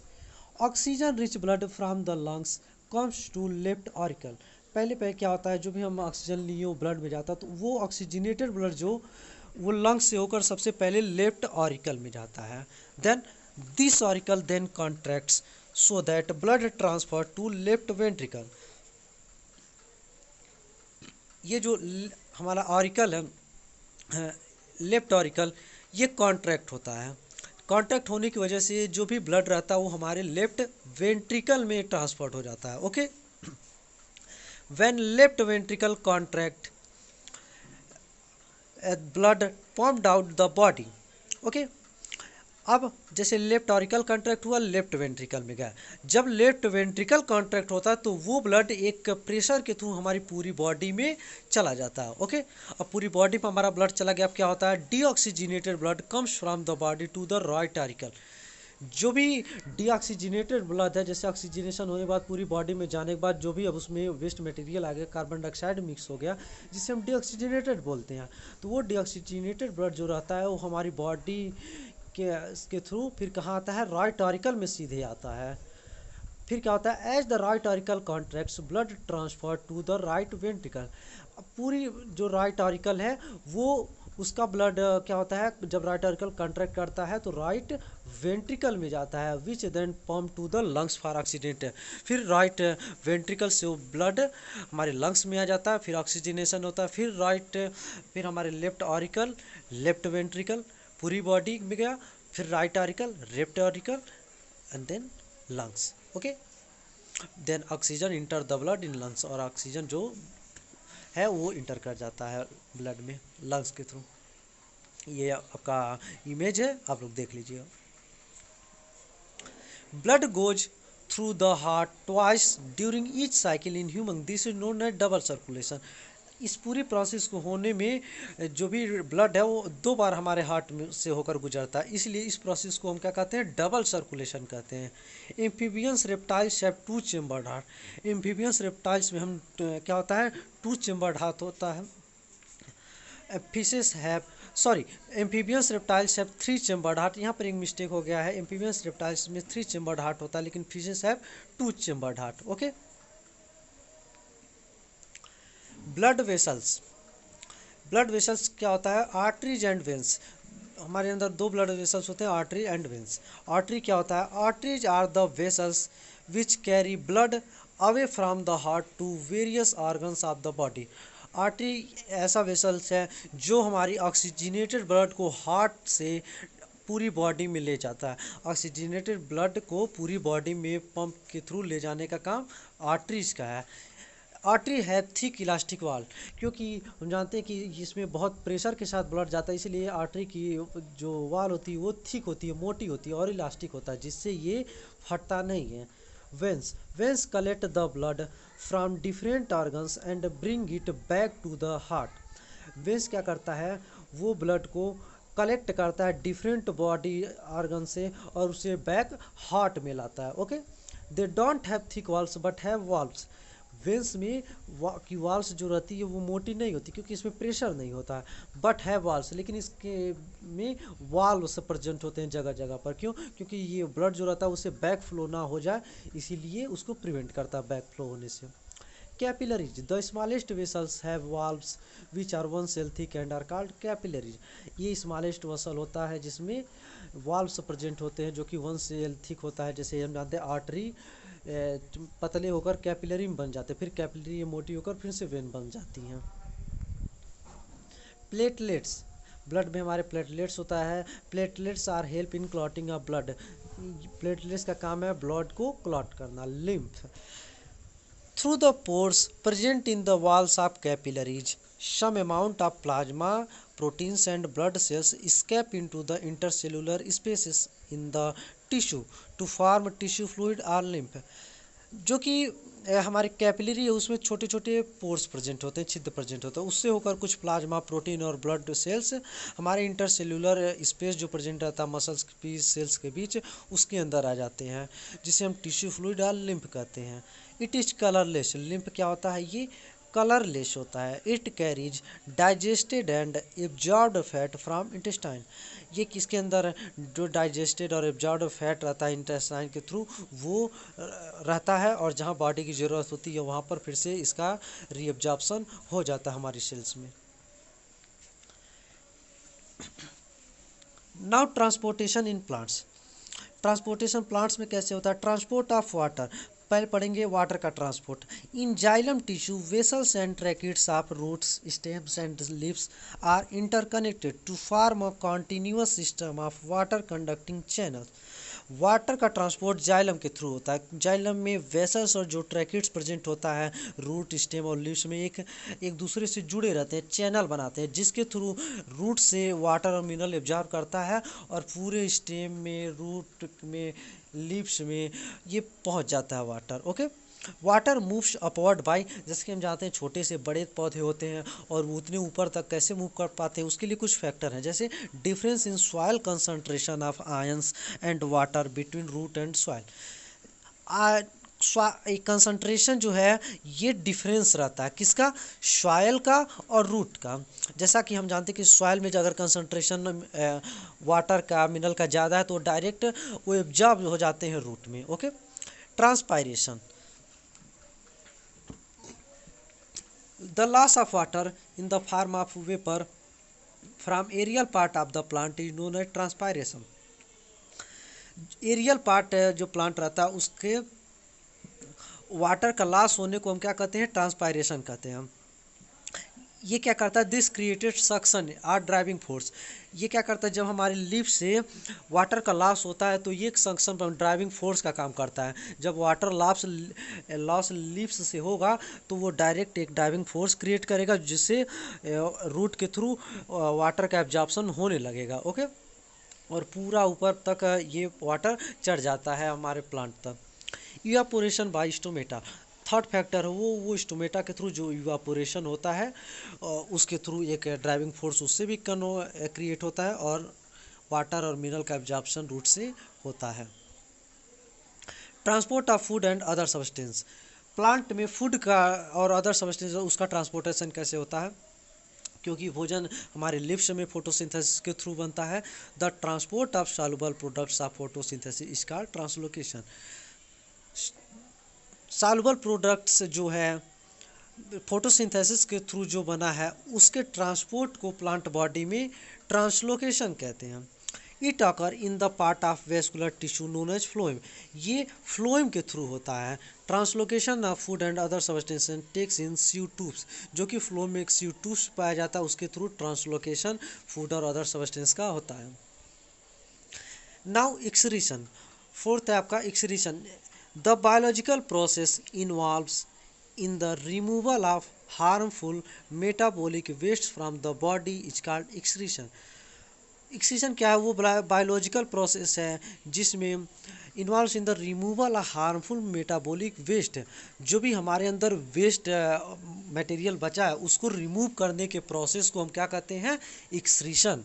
Oxygen rich blood from the lungs comes to left auricle. पहले क्या होता है, जो भी हम ऑक्सीजन लिए वो ब्लड में जाता है तो वो ऑक्सीजनेटेड ब्लड जो वो लंग्स से होकर सबसे पहले लेफ्ट ऑरिकल में जाता है। Then this auricle then contracts so that blood transfer to left ventricle. ये जो हमारा ऑरिकल है लेफ्ट ऑरिकल, ये कॉन्ट्रैक्ट होता है। कॉन्ट्रैक्ट होने की वजह से जो भी ब्लड रहता है वो हमारे लेफ्ट वेंट्रिकल में ट्रांसपोर्ट हो जाता है। Okay, when left ventricle contract blood pumped out the body. Okay, अब जैसे लेफ्ट ऑरिकल कॉन्ट्रैक्ट हुआ, लेफ्ट वेंट्रिकल में गया। जब लेफ्ट वेंट्रिकल कॉन्ट्रैक्ट होता है तो वो ब्लड एक प्रेशर के थ्रू हमारी पूरी बॉडी में चला जाता है। ओके, अब पूरी बॉडी पर हमारा ब्लड चला गया, अब क्या होता है, deoxygenated blood comes from the body to the right auricle. जो भी डीऑक्सीजनेटेड ब्लड है, जैसे ऑक्सीजनेशन होने के बाद पूरी बॉडी में जाने के बाद जो भी अब उसमें वेस्ट मटेरियल आ गया, कार्बन डाइऑक्साइड मिक्स हो गया, जिसे हम डीऑक्सीजनेटेड बोलते हैं, तो वो डीऑक्सीजनेटेड ब्लड जो रहता है वो हमारी बॉडी के थ्रू फिर कहाँ आता है, राइट ऑरिकल में सीधे आता है। फिर क्या होता है, as the right auricle contracts blood transfer to the right ventricle. पूरी जो राइट ऑरिकल है वो उसका ब्लड क्या होता है, जब राइट ऑरिकल कॉन्ट्रैक्ट करता है तो राइट वेंट्रिकल में जाता है, which then pump to the lungs for oxidant. फिर राइट वेंट्रिकल से वो ब्लड हमारे लंग्स में आ जाता है, फिर ऑक्सीजनेशन होता है, फिर हमारे लेफ्ट ऑरिकल, लेफ्ट वेंट्रिकल, पूरी बॉडी में गया, फिर right auricle, left auricle and then lungs. Okay, then oxygen enter the blood in lungs, और ऑक्सीजन जो है वो इंटर कर जाता है ब्लड में लंग्स के थ्रू। ये आपका इमेज है, आप लोग देख लीजिए। Blood goes through the heart twice during each cycle in human, this is known as double circulation. इस पूरी प्रोसेस को होने में जो भी ब्लड है वो 2 बार हमारे हार्ट में से होकर गुजरता है, इसलिए इस प्रोसेस को हम क्या कहते हैं, डबल सर्कुलेशन कहते हैं। Amphibians reptiles have 2 chambered heart. Amphibians reptiles में हम क्या होता है, 2 चेम्बर्ड हार्ट होता है। Fishes have amphibians reptiles have 3 chambered heart. यहाँ पर एक मिस्टेक हो गया है, एम्फीबियंस रेप्टाइल्स में 3 चेम्बर्ड हार्ट होता है, लेकिन fishes have 2 chambered heart. Okay, blood vessels. Blood vessels क्या होता है, आर्टरीज एंड वेंस। हमारे अंदर 2 ब्लड वेसल्स होते हैं, आर्टरी एंड वेंस। आर्टरी क्या होता है, arteries are the vessels which carry blood away from the heart to various organs of the body. Artery ऐसा वेसल्स है जो हमारी ऑक्सीजनेटेड ब्लड को हार्ट से पूरी बॉडी में ले जाता है। ऑक्सीजनेटेड ब्लड को पूरी बॉडी में पंप के थ्रू ले जाने का काम आर्टरीज का है। आर्टरी है थिक इलास्टिक वाल, क्योंकि हम जानते हैं कि इसमें बहुत प्रेशर के साथ ब्लड जाता है, इसलिए आर्टरी की जो वाल होती है वो थिक होती है, मोटी होती है और इलास्टिक होता है, जिससे ये फटता नहीं है। Veins collect the blood from different organs and bring it back to the heart. Veins क्या करता है, वो ब्लड को कलेक्ट करता है डिफरेंट बॉडी ऑर्गन से और उसे बैक हार्ट में लाता है। Okay, they don't have thick walls but have valves. Veins में की वाल्स जो रहती है वो मोटी नहीं होती क्योंकि इसमें प्रेशर नहीं होता है, बट है वाल्स, लेकिन इसके में वाल्व्स प्रेजेंट होते हैं जगह जगह पर। क्यों, क्योंकि ये ब्लड जो रहता है उससे बैक फ्लो ना हो जाए, इसीलिए उसको प्रिवेंट करता है बैक फ्लो होने से। Capillaries, the smallest vessels have valves which are 1 cell thick and are called capillaries. ये स्मॉलेस्ट वेसल होता है जिसमें वाल्व्स प्रेजेंट होते हैं जो कि 1 cell थिक होता है। जैसे हम जानते हैं आर्टरी पतले होकर कैपिलरी में बन जाते हैं, फिर कैपिलरी मोटी होकर फिर से वेन बन जाती हैं। प्लेटलेट्स, ब्लड में हमारे प्लेटलेट्स होता है। Platelets are help in clotting of blood. Platelets का काम है ब्लड को क्लॉट करना। Lymph, Through the pores present in the walls of capillaries, some amount of plasma, proteins and blood cells escape into the intercellular spaces in the tissue to form tissue fluid or lymph. जो कि हमारे कैपिलरी है उसमें छोटे छोटे पोर्स प्रेजेंट होते हैं, छिद्र प्रेजेंट होते हैं, उससे होकर कुछ प्लाज्मा प्रोटीन और ब्लड सेल्स हमारे इंटरसेल्यूलर स्पेस जो प्रेजेंट रहता है मसल्स के बीच सेल्स के बीच उसके अंदर आ जाते हैं, जिसे हम टिश्यू फ्लूइड और लिम्फ कहते हैं। It is colourless. लिम्फ क्या होता है? ये कलरलेस होता है। It carries digested and absorbed fat from intestine. ये किसके अंदर जो डाइजेस्टेड और एब्जॉर्ब्ड फैट रहता है इंटेस्टाइन के थ्रू वो रहता है, और जहाँ बॉडी की ज़रूरत होती है वहाँ पर फिर से इसका रीअब्जॉर्प्शन हो जाता है हमारी सेल्स में। Now transportation in plants. Transportation plants में कैसे होता है? Transport of water. पहले पढ़ेंगे वाटर का transport. In xylem tissue vessels and tracheids of roots stems and leaves are interconnected to form a continuous system of water conducting channel. Water का ट्रांसपोर्ट जाइलम के थ्रू होता है। जाइलम में वेसल्स और जो ट्रैकिड्स प्रेजेंट होता है रूट स्टेम और लीव्स में एक दूसरे से जुड़े रहते हैं, चैनल बनाते हैं, जिसके थ्रू रूट से वाटर और मिनरल एब्जॉर्ब करता है और पूरे स्टेम में रूट में लीव्स में ये पहुंच जाता है water. Okay. Water moves upward bye, जैसे कि हम जानते हैं छोटे से बड़े पौधे होते हैं और वो उतने ऊपर तक कैसे मूव कर पाते हैं उसके लिए कुछ फैक्टर हैं, जैसे difference in soil concentration of ions and water between root and soil. Concentration जो है ये डिफरेंस रहता है किसका? सॉइल का और रूट का। जैसा कि हम जानते हैं कि सॉइल में अगर कंसंट्रेशन वाटर का मिनरल का ज़्यादा है तो डायरेक्ट वो एब्जॉर्ब हो जाते हैं रूट में। Okay. Transpiration. The loss of water in the form of vapor from aerial part of the plant is known as transpiration. Aerial part जो प्लांट रहता है उसके वाटर का लॉस होने को हम क्या कहते हैं? ट्रांसपायरेशन कहते हैं। ये क्या करता है? This created suction are driving force. ये क्या करता है? जब हमारे लिप से वाटर का लॉस होता है तो ये एक सक्शन ड्राइविंग फोर्स का काम करता है। जब वाटर लॉस लिप्स से होगा तो वो डायरेक्ट एक ड्राइविंग फोर्स क्रिएट करेगा जिससे रूट के थ्रू वाटर का एब्जॉर्प्शन होने लगेगा। ओके। और पूरा ऊपर तक ये वाटर चढ़ जाता है हमारे प्लांट तक। Evaporation by stomata. Third factor है वो स्टोमेटा के थ्रू जो इवापोरेशन होता है उसके थ्रू एक ड्राइविंग फोर्स उससे भी क्रिएट होता है और वाटर और मिनरल का एब्जॉर्प्शन रूट से होता है। Transport of food and other substance. Plant में फूड का और अदर सब्सटेंस उसका ट्रांसपोर्टेशन कैसे होता है? क्योंकि भोजन हमारे लिप्स में फोटोसिंथेसिस के थ्रू बनता है। The transport of soluble products of photosynthesis is called translocation. Soluble products जो है फोटोसिंथेसिस के थ्रू जो बना है उसके ट्रांसपोर्ट को प्लांट बॉडी में ट्रांसलोकेशन कहते हैं। It occur in the part of vascular tissue known as phloem. ये फ्लोएम के थ्रू होता है। Translocation of food and other substance takes in sieve tubes. जो कि फ्लोएम में एक सीव ट्यूब्स पाया जाता है उसके थ्रू ट्रांसलोकेशन फूड और अदर सब्सटेंस का होता है। Now excretion. फोर्थ है आपका excretion. The biological process involves in the removal of harmful metabolic waste from the body is called excretion. Excretion क्या है? वो बायोलॉजिकल प्रोसेस है जिसमें involve in the removal of harmful metabolic waste. जो भी हमारे अंदर वेस्ट मटेरियल बचा है उसको रिमूव करने के प्रोसेस को हम क्या कहते हैं? एक्सक्रीशन।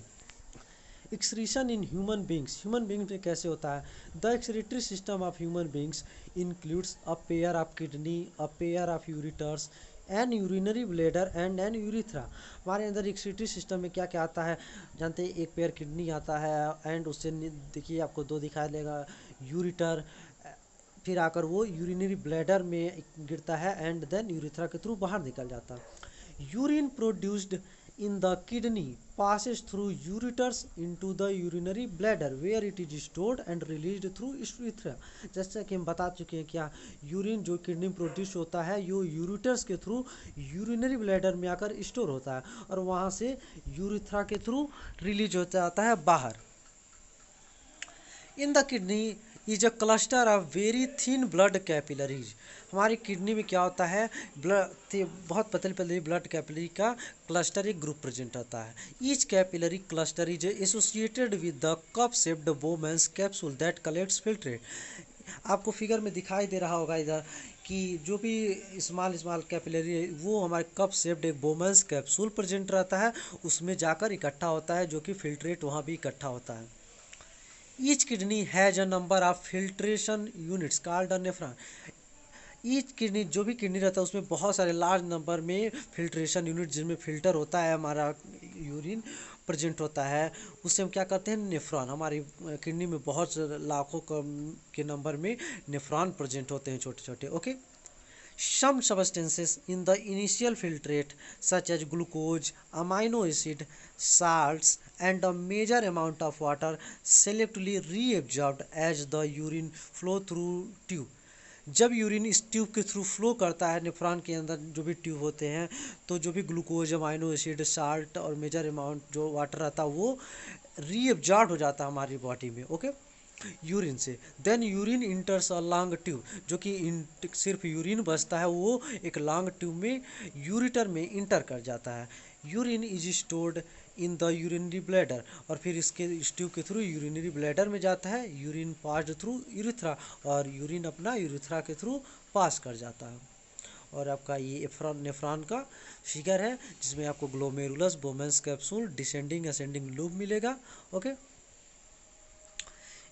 एक्सक्रीशन इन ह्यूमन बींग्स। ह्यूमन बींग्स में कैसे होता है? The excretory system of human beings includes a pair of kidney, a pair of ureters, an urinary bladder and an urethra. हमारे अंदर एक्सक्रीटरी सिस्टम में क्या क्या आता है जानते हैं? एक पेयर किडनी आता है एंड उससे देखिए आपको दो दिखाई देगा यूरिटर, फिर आकर वो यूरिनरी ब्लैडर में गिरता है एंड देन यूरिथ्रा के थ्रू बाहर निकल जाता है। Urine produced in the kidney passes through ureters into the urinary bladder where it is stored and released through urethra. जैसा कि हम बता चुके हैं क्या यूरिन जो किडनी में प्रोड्यूस होता है यो यूरिटर्स के थ्रू यूरिनरी ब्लैडर में आकर स्टोर होता है और वहाँ से यूरिथ्रा के थ्रू रिलीज हो जाता है बाहर। In the kidney is a cluster of very thin blood capillaries. हमारी किडनी में क्या होता है, बहुत पतली पतली ब्लड कैपिलरी का क्लस्टर, एक ग्रुप प्रेजेंट होता है। Each capillary cluster is associated with the cup shaped बोमेंस capsule that collects filtrate. आपको फिगर में दिखाई दे रहा होगा इधर कि जो भी स्मॉल स्मॉल कैपिलरी है वो हमारे कप शेप्ड एक बोमेंस कैप्सूल प्रेजेंट रहता है, उसमें जाकर इकट्ठा होता है, जो कि फिल्ट्रेट वहाँ भी इकट्ठा होता है। Each kidney has a number of filtration units called a nephron. Each kidney, जो भी किडनी रहता है उसमें बहुत सारे लार्ज नंबर में फिल्ट्रेशन यूनिट, जिसमें फिल्टर होता है हमारा यूरिन प्रेजेंट होता है, उससे हम क्या करते हैं, नेफ्रॉन। हमारी किडनी में बहुत लाखों के नंबर में नेफ्रॉन प्रेजेंट होते हैं, छोटे छोटे। Okay, some substances in the initial filtrate such as glucose, amino acid, salts and a major amount of water selectively reabsorbed as the urine flow through tube। जब यूरिन इस ट्यूब के थ्रू फ्लो करता है, नेफ्रॉन के अंदर जो भी ट्यूब होते हैं, तो जो भी ग्लूकोज, अमाइनो एसिड, साल्ट और मेजर अमाउंट जो वाटर रहता है वो रीअब्जॉर्ब हो जाता है हमारी बॉडी में। ओके, यूरिन से। Then urine enters a long tube, जो कि सिर्फ यूरिन बचता है वो एक लॉन्ग ट्यूब में यूरिटर में इंटर कर जाता है। Urine is stored in the urinary bladder, और फिर इसके इस ट्यूब के थ्रू यूरिनरी ब्लैडर में जाता है। यूरिन पास्ड थ्रू यूरिथ्रा, और यूरिन अपना यूरिथ्रा के थ्रू पास कर जाता है। और आपका ये नेफ्रॉन का फिगर है, जिसमें आपको glomerulus, Bowman's capsule, descending ascending loop मिलेगा। Okay,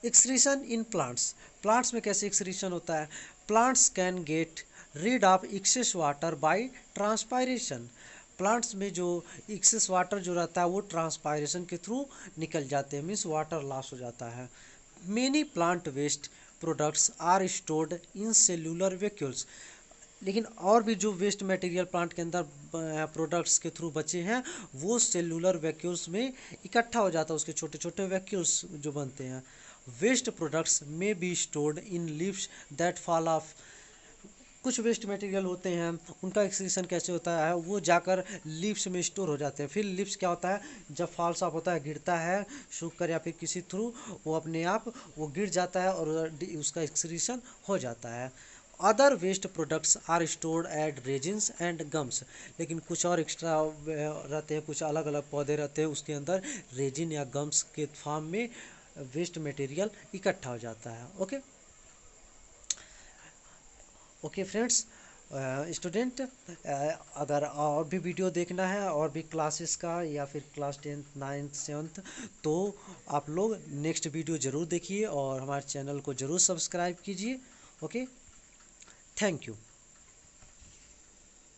excretion in plants. Plants में कैसे एक्सक्रीशन होता है, plants can get rid of excess water by transpiration. Plants में जो एक्सेस वाटर जो रहता है वो ट्रांसपायरेशन के थ्रू निकल जाते हैं, मीन्स वाटर लॉस हो जाता है। Many plant waste products are stored in cellular vacuoles. लेकिन और भी जो वेस्ट मटेरियल प्लांट के अंदर प्रोडक्ट्स के थ्रू बचे हैं वो सेल्यूलर वैक्यूल्स में इकट्ठा हो जाता है, उसके छोटे छोटे वैक्यूल्स जो बनते हैं। वेस्ट प्रोडक्ट्स में be stored in leaves that fall of. कुछ वेस्ट मटेरियल होते हैं उनका एक्सक्रीशन कैसे होता है, वो जाकर लिप्स में स्टोर हो जाते हैं। फिर लिप्स क्या होता है, जब फॉल्स ऑफ होता है, गिरता है सूख कर या फिर किसी थ्रू, वो अपने आप वो गिर जाता है और उसका एक्सक्रीशन हो जाता है। Other waste products are stored at resins and gums. लेकिन कुछ और एक्स्ट्रा रहते हैं, कुछ अलग अलग पौधे रहते हैं, उसके अंदर रेजिन या गम्स के फॉर्म में वेस्ट मटेरियल इकट्ठा हो जाता है। ओके ओके फ्रेंड्स, स्टूडेंट, अगर और भी वीडियो देखना है और भी क्लासेस का या फिर क्लास 10th 9th 7th, तो आप लोग नेक्स्ट वीडियो ज़रूर देखिए और हमारे चैनल को ज़रूर सब्सक्राइब कीजिए। Okay, thank you.